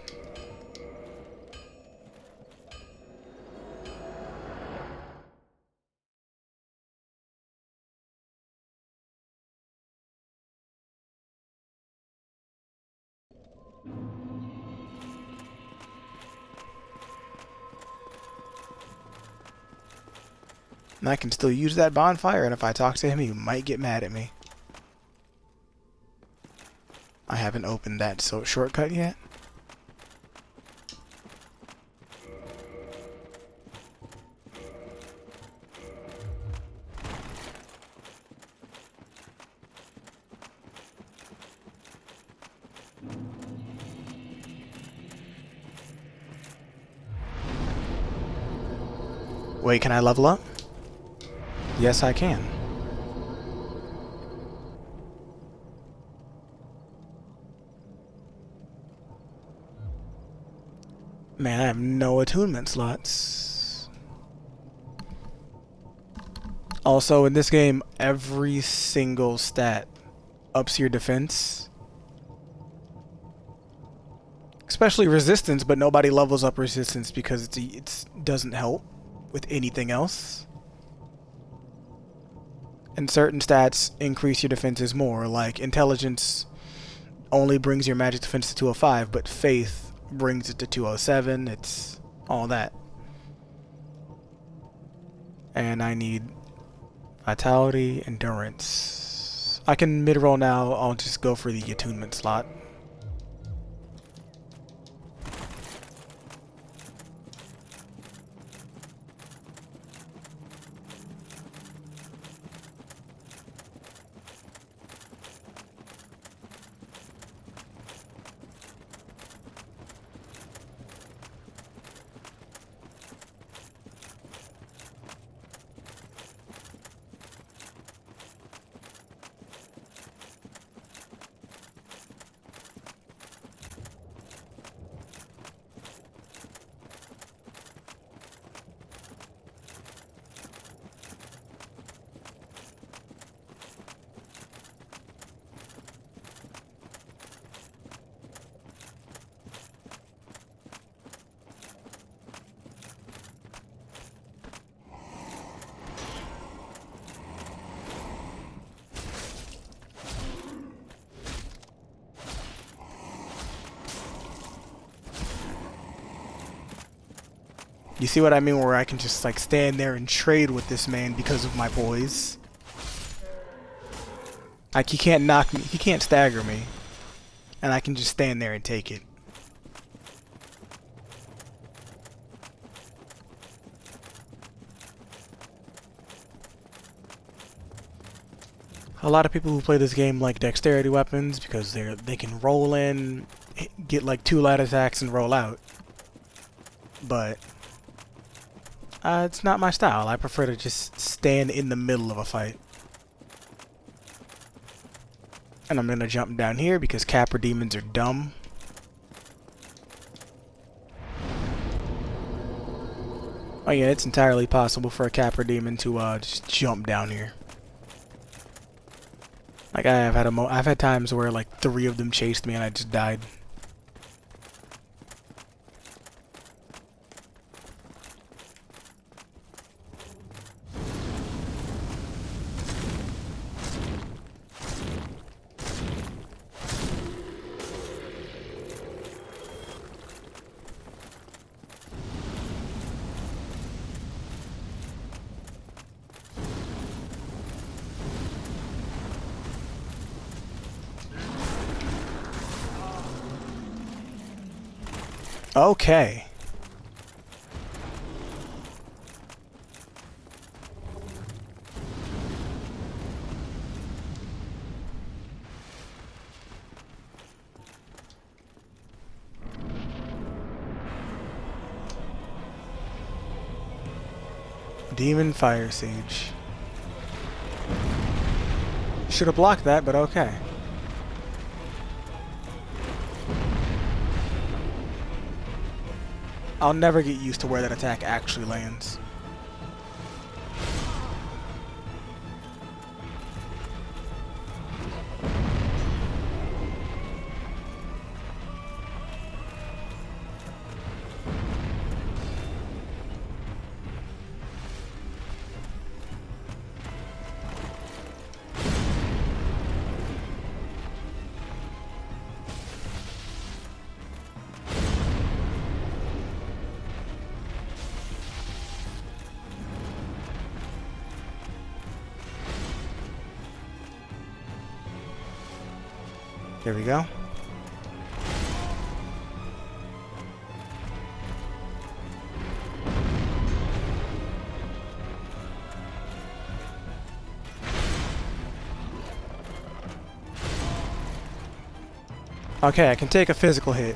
And I can still use that bonfire, and if I talk to him, he might get mad at me. I haven't opened that shortcut yet. Wait, can I level up? Yes, I can. Man, I have no attunement slots. Also, in this game, every single stat ups your defense. Especially resistance, but nobody levels up resistance because it doesn't help with anything else. And certain stats increase your defenses more, like intelligence only brings your magic defense to 205, but faith brings it to 207. It's all that. And I need vitality, endurance. I can mid-roll now. I'll just go for the attunement slot. You see what I mean, where I can just like stand there and trade with this man because of my poise? Like, he can't knock me, he can't stagger me. And I can just stand there and take it. A lot of people who play this game like dexterity weapons because they can roll in, get like 2 light attacks and roll out. But it's not my style. I prefer to just stand in the middle of a fight. And I'm gonna jump down here because Capra demons are dumb. Oh yeah, it's entirely possible for a Capra demon to just jump down here. Like I've had times where like 3 of them chased me and I just died. Okay. Demon Fire Sage. Should have blocked that, but okay. I'll never get used to where that attack actually lands. There we go. Okay, I can take a physical hit.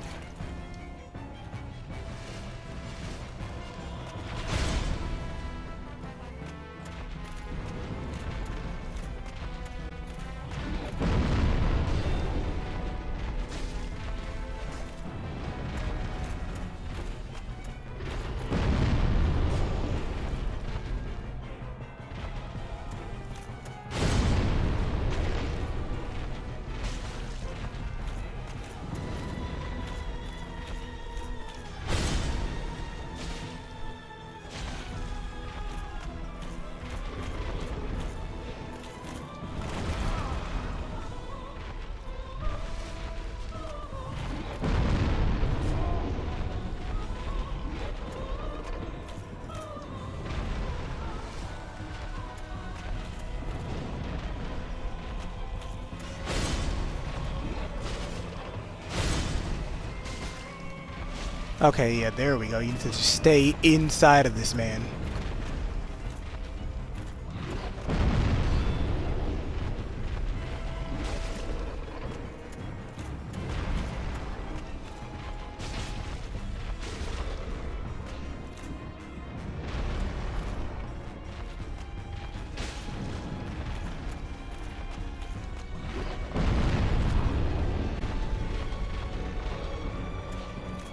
Okay, yeah, there we go. You need to just stay inside of this man.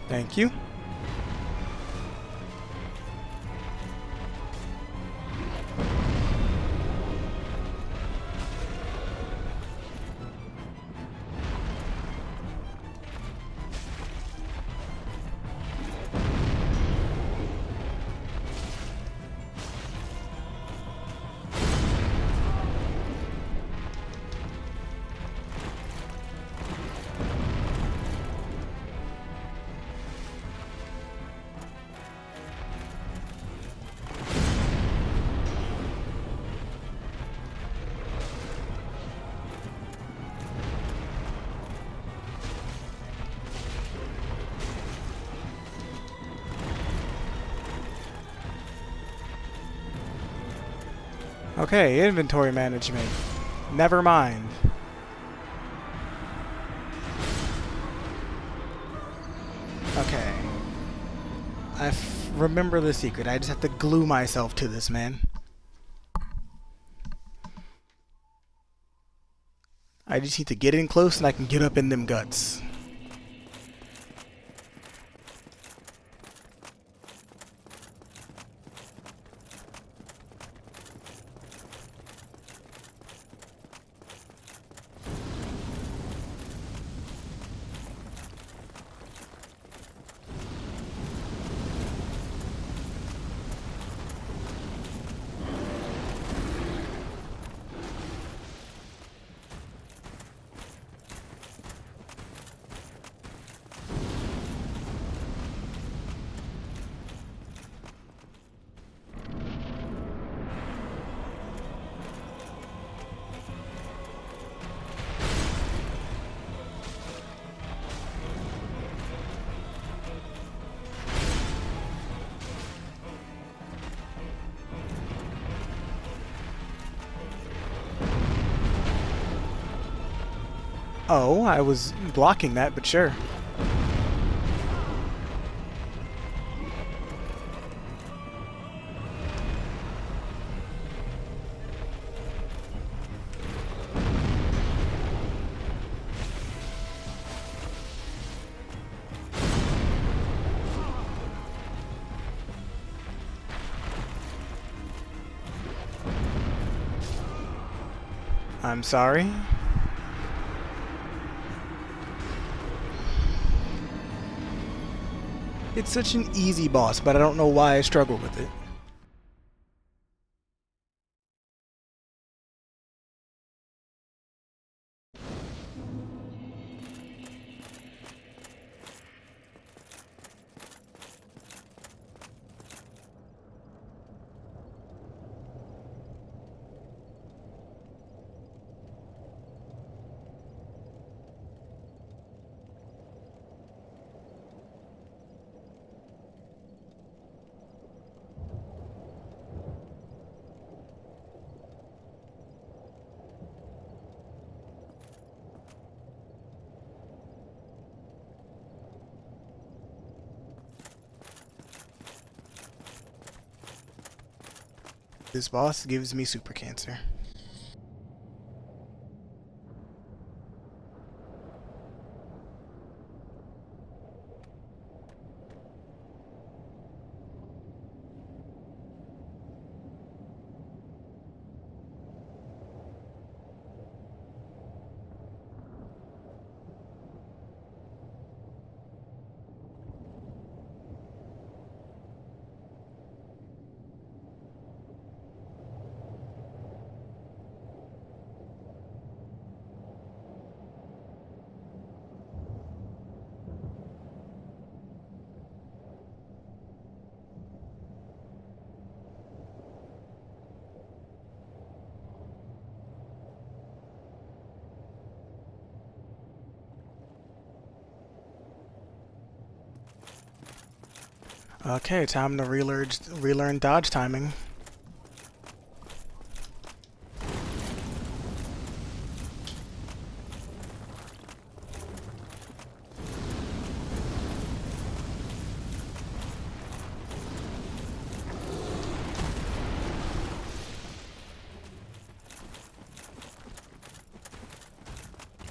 Thank you. Okay, inventory management. Never mind. Okay. Remember the secret. I just have to glue myself to this man. I just need to get in close and I can get up in them guts. Oh, I was blocking that, but sure. I'm sorry. It's such an easy boss, but I don't know why I struggle with it. This boss gives me super cancer. Okay, time to relearn dodge timing.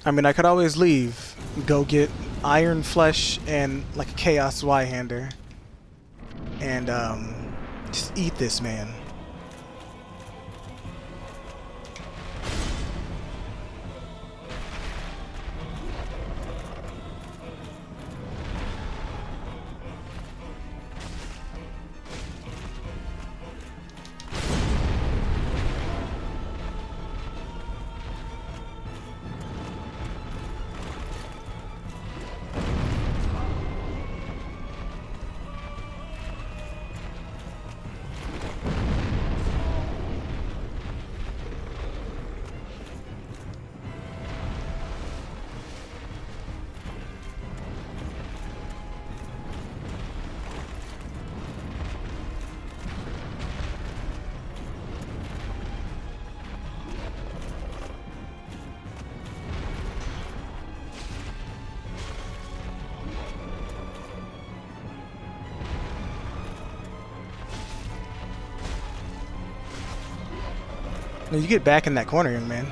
I mean, I could always leave, go get Iron Flesh and like a Chaos Y-hander, and just eat this man. Now you get back in that corner, young man.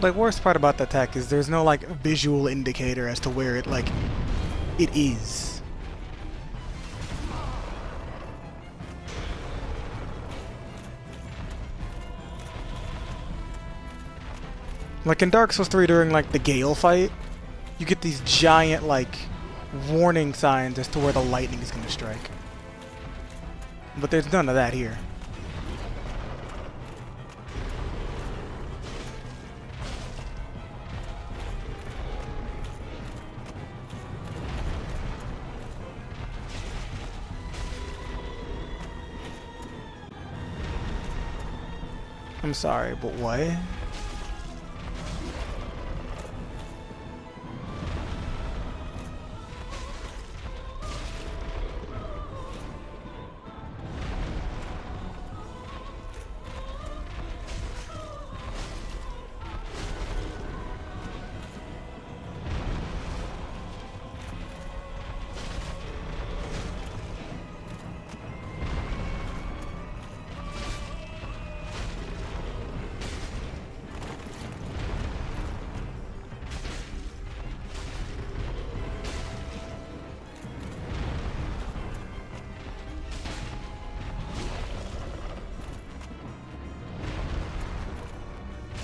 the worst part about the tech is there's no like visual indicator as to where it is. Like in Dark Souls 3 during like the Gale fight, you get these giant like warning signs as to where the lightning is going to strike. But there's none of that here. I'm sorry, but what?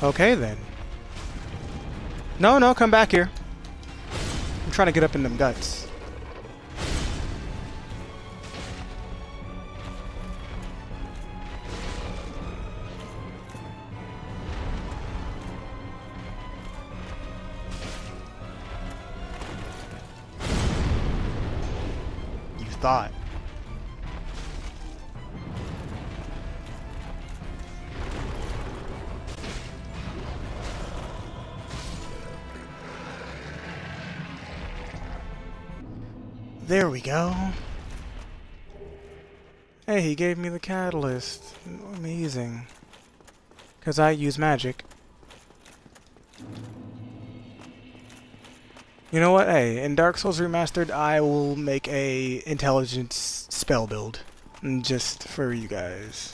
Okay then. No, come back here. I'm trying to get up in them guts. You thought. There we go. Hey, he gave me the catalyst. Amazing. Because I use magic. You know what? Hey, in Dark Souls Remastered, I will make a intelligence spell build. Just for you guys.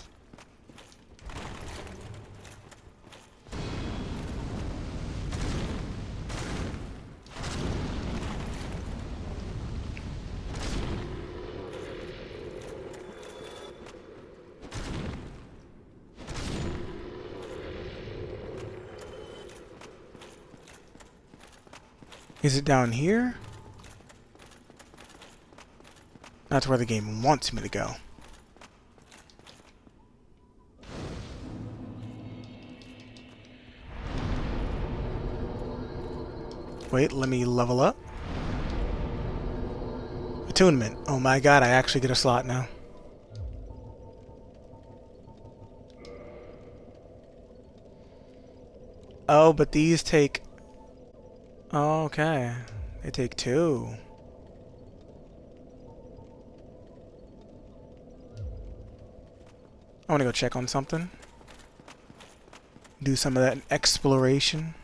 Is it down here? That's where the game wants me to go. Wait, let me level up. Attunement. Oh my god, I actually get a slot now. Oh, but these take... Oh, okay. They take 2. I want to go check on something. Do some of that exploration.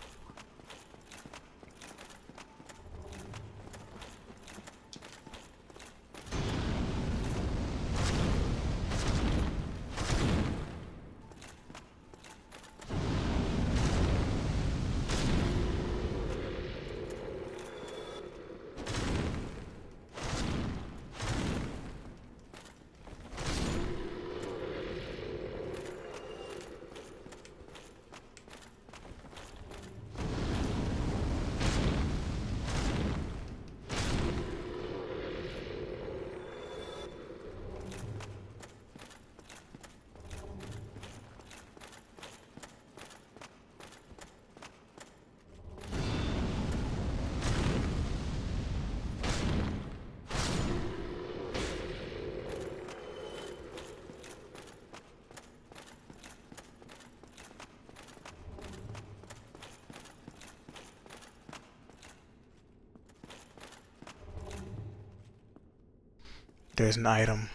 There's an item.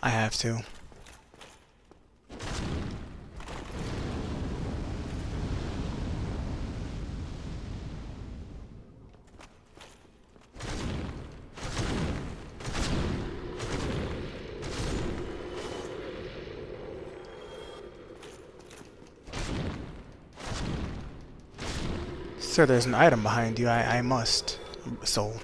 I have to. Sir, there's an item behind you. I must. Soul.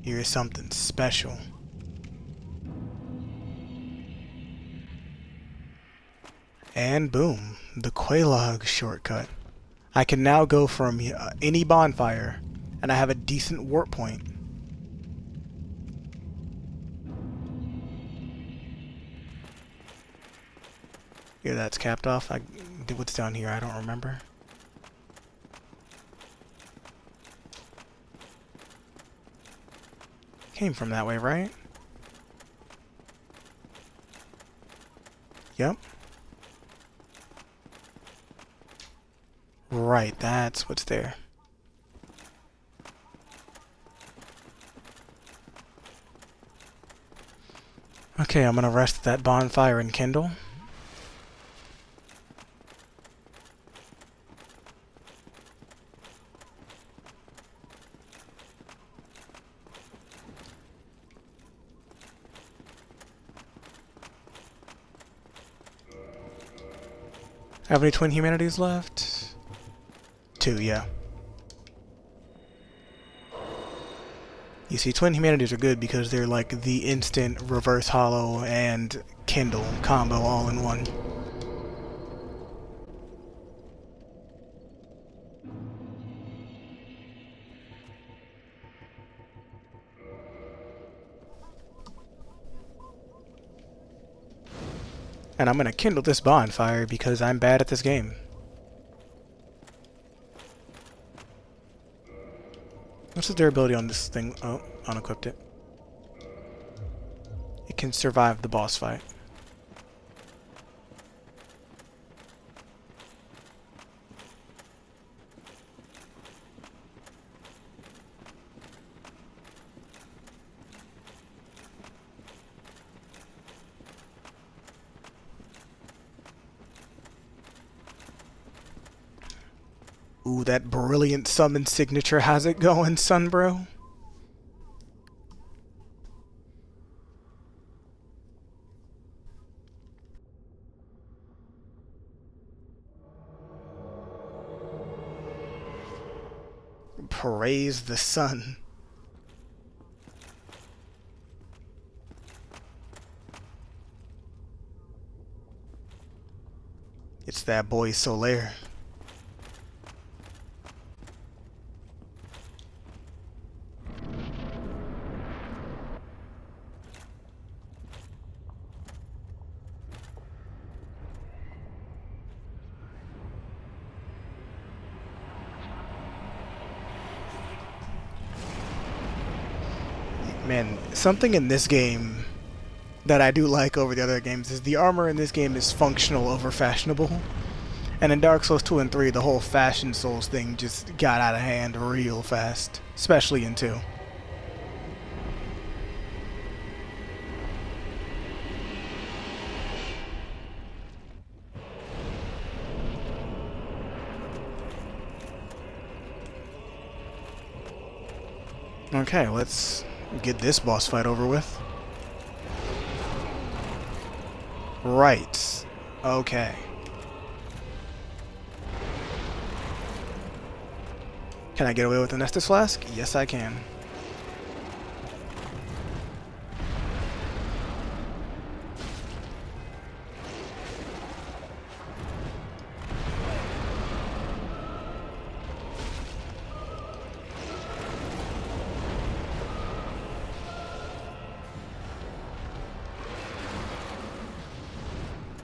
Here's something special. And boom, the Quelaag shortcut. I can now go from any bonfire, and I have a decent warp point. Yeah, that's capped off. What's down here? I don't remember. Came from that way, right? Yep. Right, that's what's there. Okay, I'm gonna rest at that bonfire and kindle. Have any twin humanities left? 2, yeah. You see, twin humanities are good because they're like the instant reverse hollow and kindle combo all in one. And I'm gonna kindle this bonfire because I'm bad at this game. What's the durability on this thing? Oh, unequipped it. It can survive the boss fight. Ooh, that brilliant summon signature has it going, Sunbro. Praise the sun. It's that boy Solaire. Man, something in this game that I do like over the other games is the armor in this game is functional over fashionable. And in Dark Souls 2 and 3, the whole Fashion Souls thing just got out of hand real fast, especially in 2. Okay, let's get this boss fight over with. Right. Okay. Can I get away with the Nestus Flask? Yes, I can.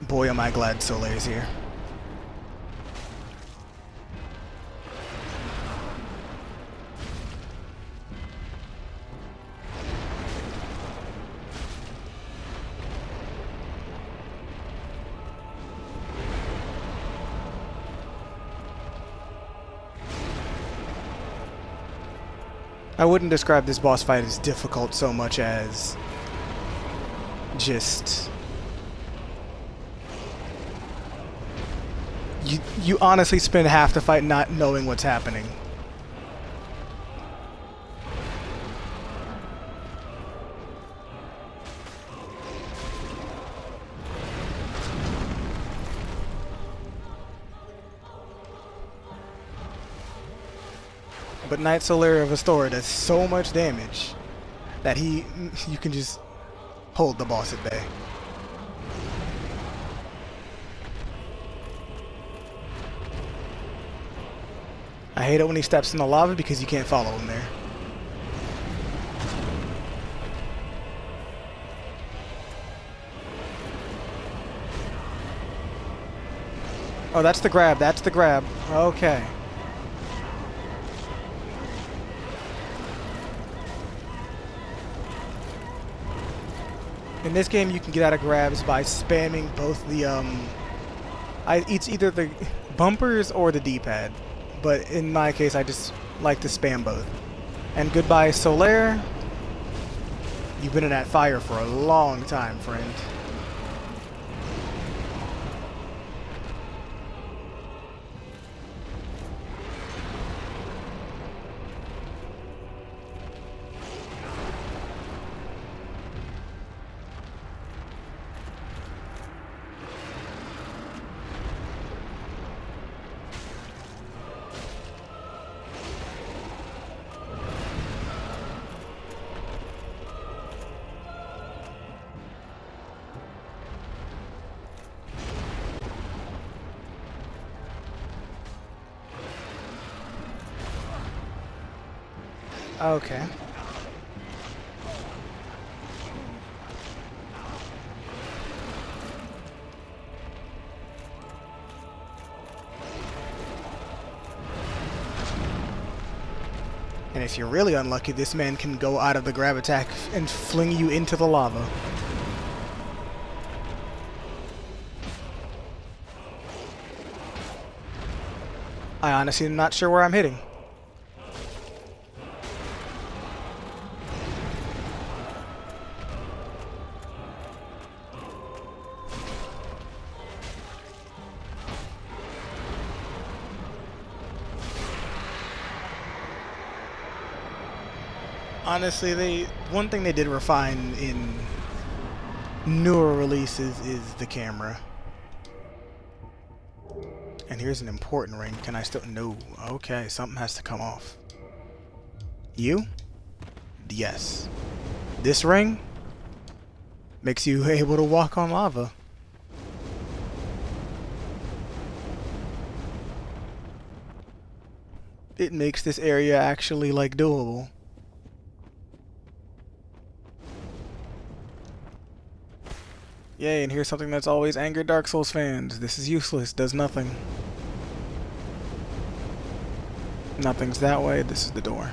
Boy, am I glad Solaire's here. I wouldn't describe this boss fight as difficult so much as just you honestly spend half the fight not knowing what's happening. But Knight Solaire of Astora does so much damage that you can just hold the boss at bay. I hate it when he steps in the lava because you can't follow him there. Oh, that's the grab. That's the grab. Okay. In this game, you can get out of grabs by spamming both the it's either the bumpers or the D-pad, but in my case, I just like to spam both. And goodbye, Solaire. You've been in that fire for a long time, friend. Okay. And if you're really unlucky, this man can go out of the grab attack and fling you into the lava. I honestly am not sure where I'm hitting. Honestly, one thing they did refine in newer releases is the camera. And here's an important ring. Can I still? No. Okay, something has to come off. You? Yes. This ring makes you able to walk on lava. It makes this area actually like doable. Yay, and here's something that's always angered Dark Souls fans. This is useless, does nothing. Nothing's that way, this is the door.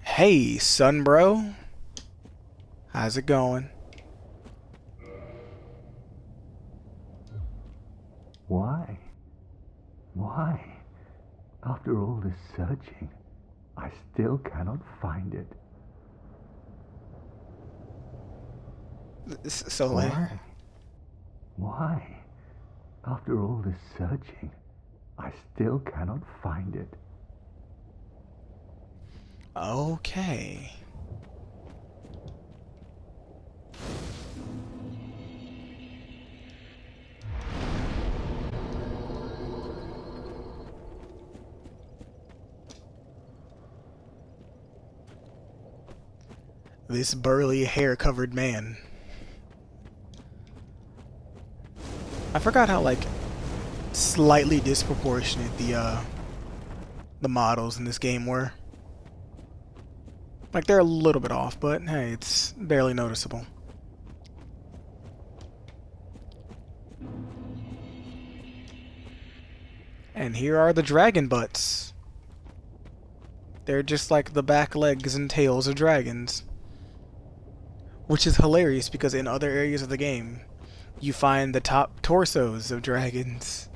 Hey, son bro. How's it going? Why? Why? After all this searching, I still cannot find it. Solaire. Why? After all this searching, I still cannot find it. Okay. This burly, hair-covered man. I forgot how, like, slightly disproportionate the models in this game were. Like, they're a little bit off, but hey, it's barely noticeable. And here are the dragon butts. They're just like the back legs and tails of dragons. Which is hilarious because in other areas of the game, you find the top torsos of dragons.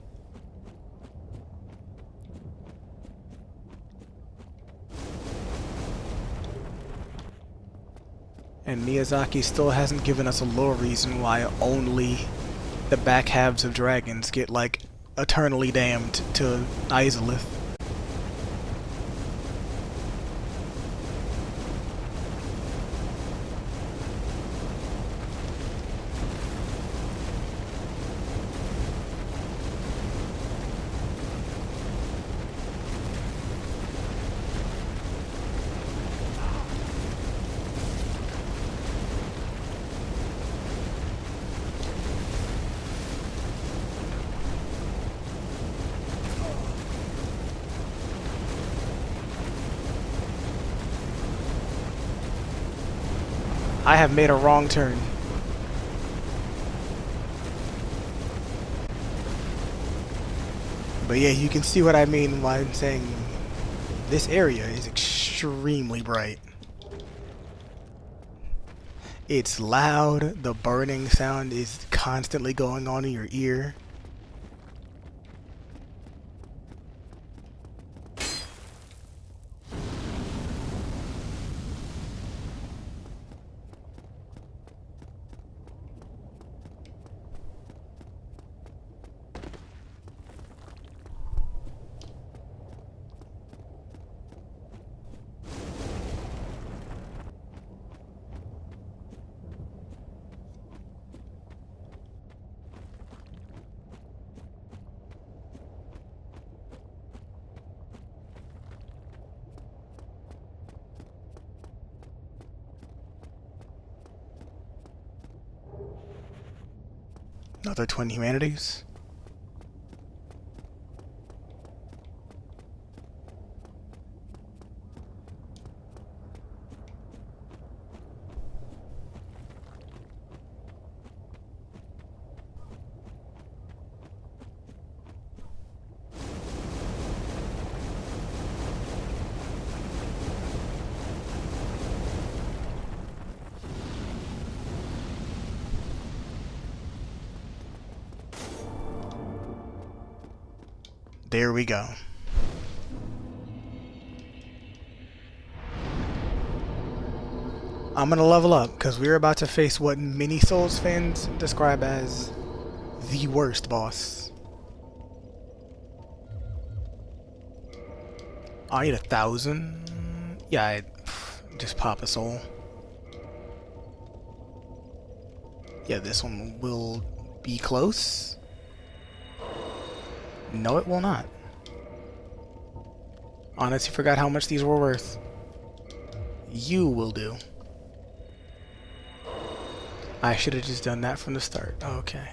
And Miyazaki still hasn't given us a lore reason why only the back halves of dragons get, like, eternally damned to Izalith. I have made a wrong turn. But yeah, you can see what I mean when I'm saying this area is extremely bright. It's loud, the burning sound is constantly going on in your ear. Another Twin Humanities. There we go. I'm gonna level up because we're about to face what many Souls fans describe as the worst boss. I need 1,000. Yeah, I just pop a soul. Yeah, this one will be close. No, it will not. Honestly, forgot how much these were worth. You will do. I should have just done that from the start. Okay.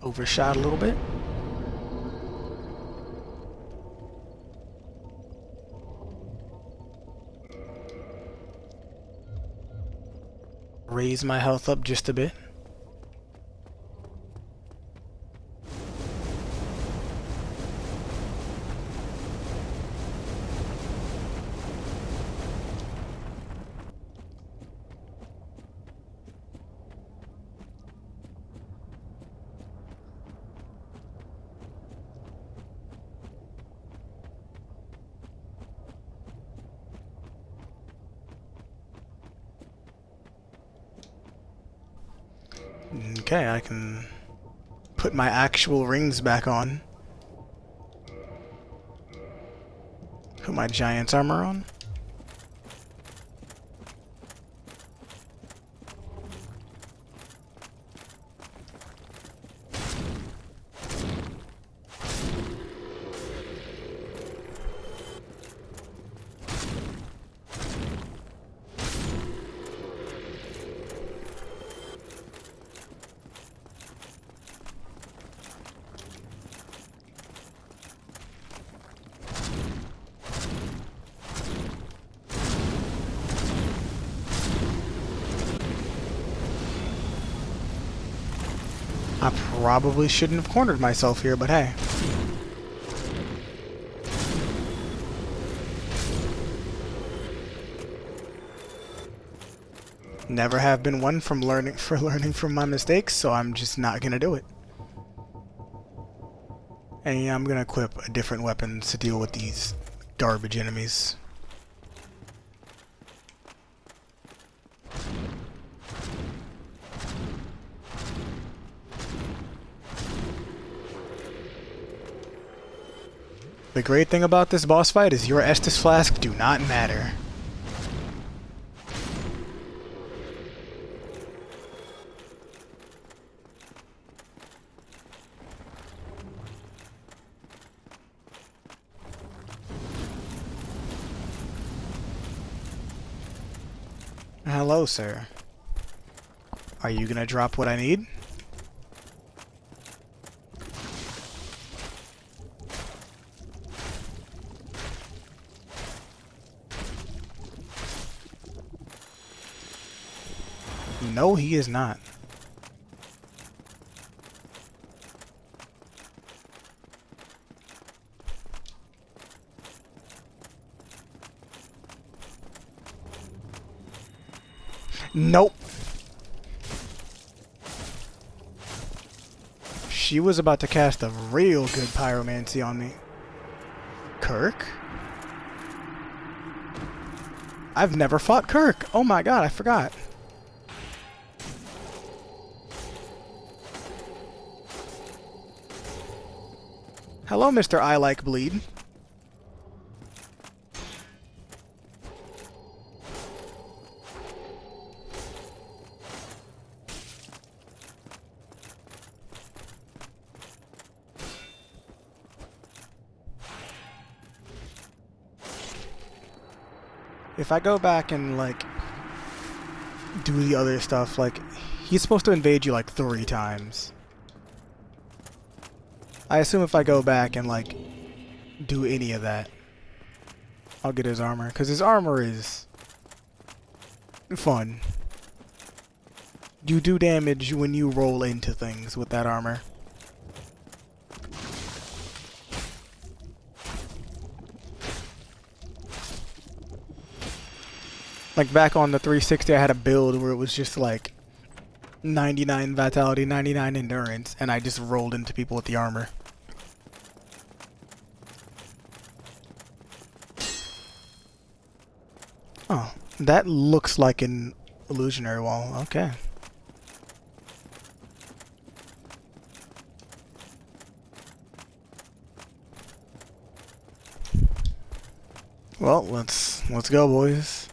Overshot a little bit. Raise my health up just a bit. Okay, I can put my actual rings back on. Put my giant's armor on. I probably shouldn't have cornered myself here, but hey. Never have been one from learning from my mistakes, so I'm just not gonna do it. And yeah, I'm gonna equip a different weapon to deal with these garbage enemies. The great thing about this boss fight is your Estus Flask do not matter. Hello, sir. Are you gonna drop what I need? No, he is not. Nope. She was about to cast a real good pyromancy on me. Kirk? I've never fought Kirk. Oh my god, I forgot. Hello, Mr. I Like Bleed. If I go back and, like, do the other stuff, like, he's supposed to invade you, like, 3 times. I assume if I go back and, like, do any of that, I'll get his armor. Because his armor is fun. You do damage when you roll into things with that armor. Like back on the 360, I had a build where it was just like 99 vitality, 99 endurance, and I just rolled into people with the armor. Oh, that looks like an illusionary wall. Okay. Well, let's go, boys.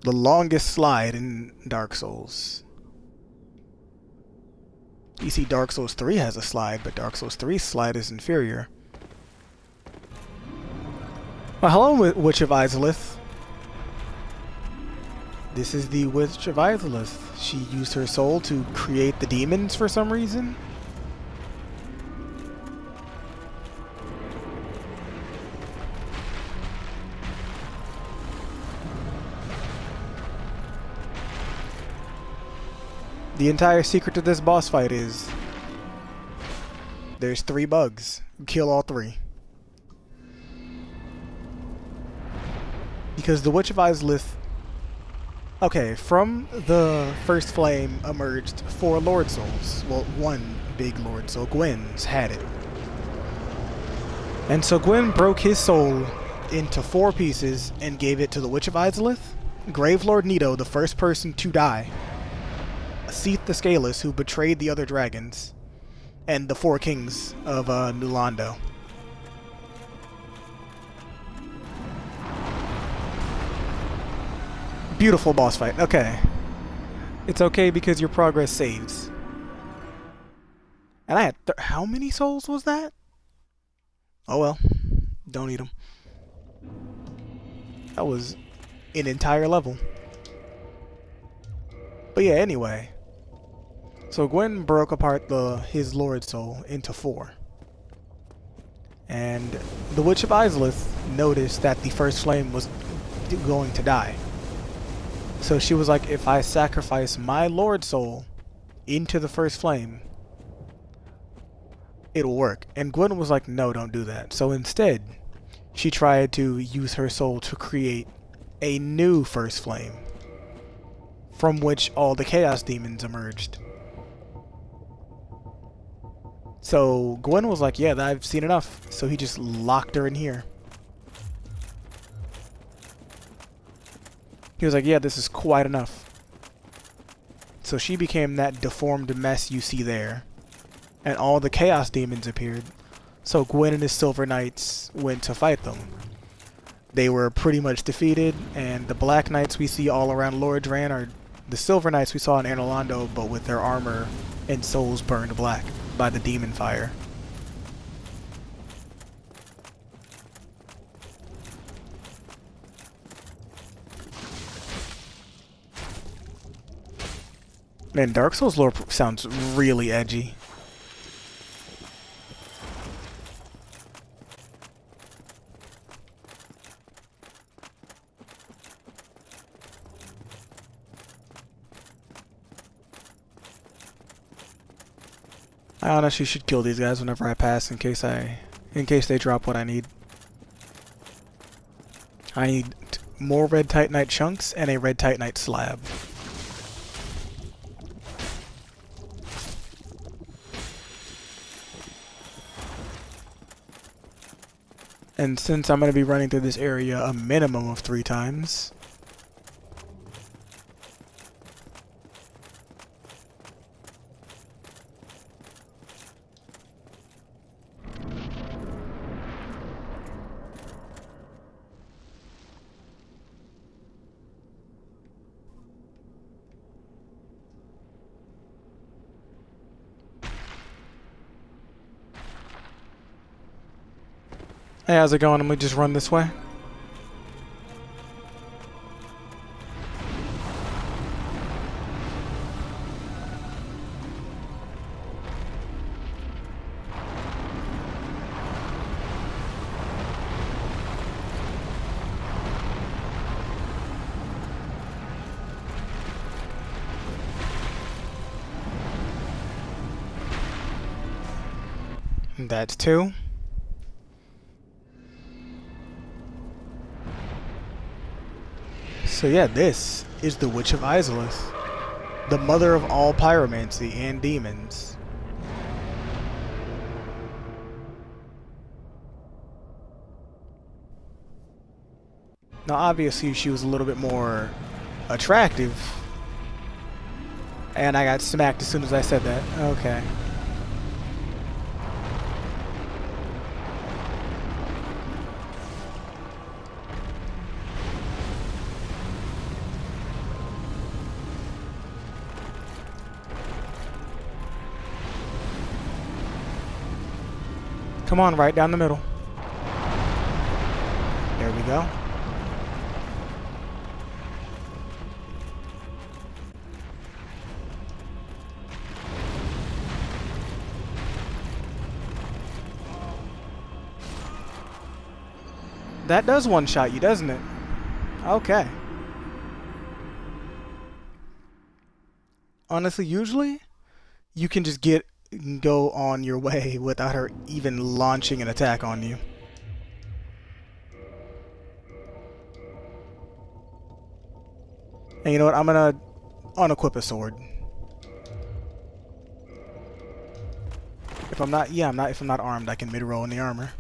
The longest slide in Dark Souls. You see, Dark Souls 3 has a slide, but Dark Souls 3's slide is inferior. Well, hello, Witch of Izalith. This is the Witch of Izalith. She used her soul to create the demons for some reason. The entire secret to this boss fight is there's 3 bugs. Kill all 3. Because the Witch of Izalith... Okay, from the first flame emerged 4 Lord Souls. Well, 1 big Lord Soul. Gwyn's had it. And so Gwyn broke his soul into 4 pieces and gave it to the Witch of Izalith, Gravelord Nito, the first person to die, Seath the Scaleless, who betrayed the other dragons, and the 4 kings of New Londo. Beautiful boss fight. Okay. It's okay because your progress saves. And I had... how many souls was that? Oh well. Don't need them. That was an entire level. But yeah, anyway. So Gwyn broke apart his Lord Soul into 4. And the Witch of Izalith noticed that the first flame was going to die. So she was like, if I sacrifice my Lord Soul into the first flame, it'll work. And Gwen was like, no, don't do that. So instead, she tried to use her soul to create a new first flame, from which all the chaos demons emerged. So Gwen was like, yeah, I've seen enough. So he just locked her in here. He was like, yeah, this is quite enough. So she became that deformed mess you see there. And all the chaos demons appeared. So Gwen and his Silver Knights went to fight them. They were pretty much defeated, and the Black Knights we see all around Lordran are the Silver Knights we saw in Anorlando, but with their armor and souls burned black by the demon fire. Man, Dark Souls lore sounds really edgy. I honestly should kill these guys whenever I pass in case they drop what I need. I need more red titanite chunks and a red titanite slab. And since I'm going to be running through this area a minimum of 3 times, hey, how's it going? I'm gonna just run this way. That's 2. So yeah, this is the Witch of Izalith, the mother of all pyromancy and demons. Now obviously she was a little bit more attractive, and I got smacked as soon as I said that. Okay. Come on, right down the middle. There we go. That does one-shot you, doesn't it? Okay. Honestly, usually you can just go on your way without her even launching an attack on you. And you know what? I'm gonna unequip a sword. If I'm not armed, I can mid-roll in the armor.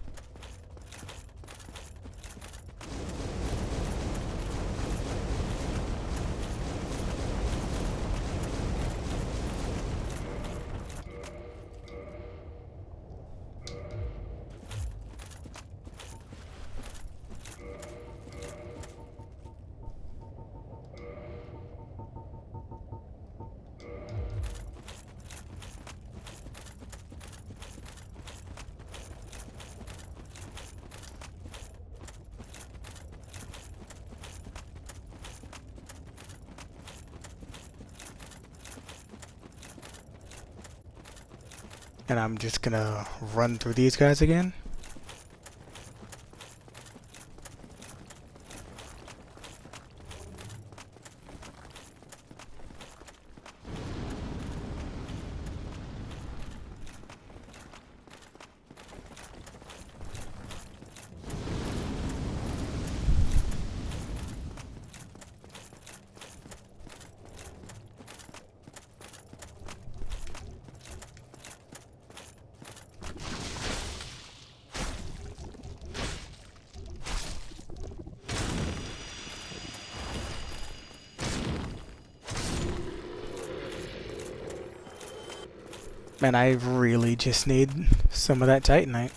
And I'm just gonna run through these guys again. Man, I really just need some of that Titanite.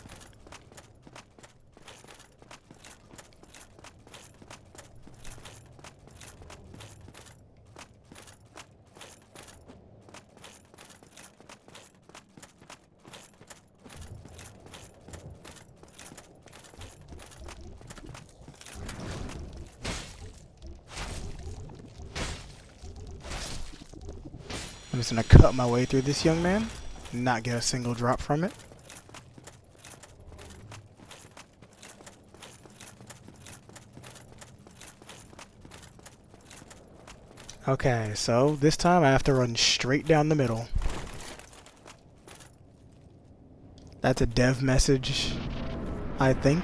I'm just gonna cut my way through this, young man, not get a single drop from it. Okay, so this time I have to run straight down the middle. That's a dev message, I think.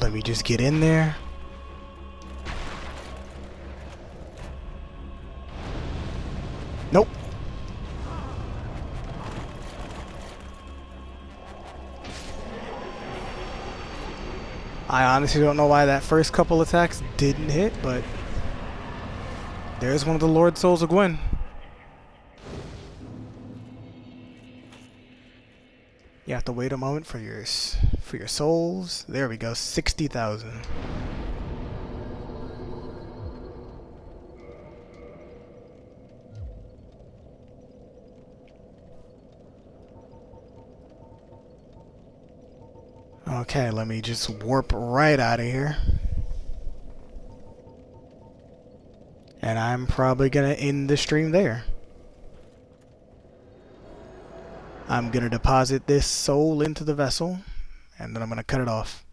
Let me just get in there. Nope. I honestly don't know why that first couple attacks didn't hit, but there's one of the Lord Souls of Gwyn. You have to wait a moment for your souls. There we go, 60,000. Okay, let me just warp right out of here. And I'm probably gonna end the stream there. I'm gonna deposit this soul into the vessel, and then I'm gonna cut it off.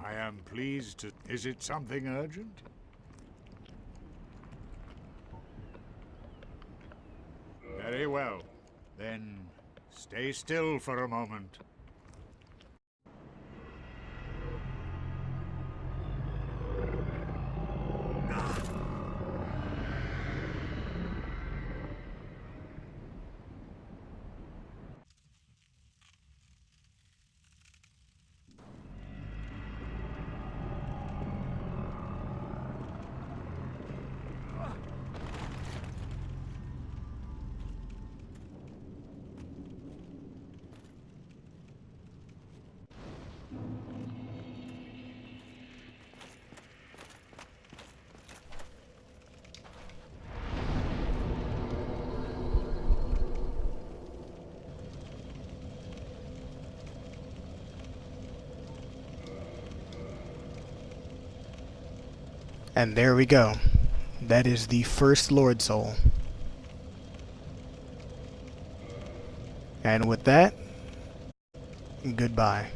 I am pleased to... Is it something urgent? Very well. Then stay still for a moment. And there we go. That is the first Lord Soul. And with that, goodbye.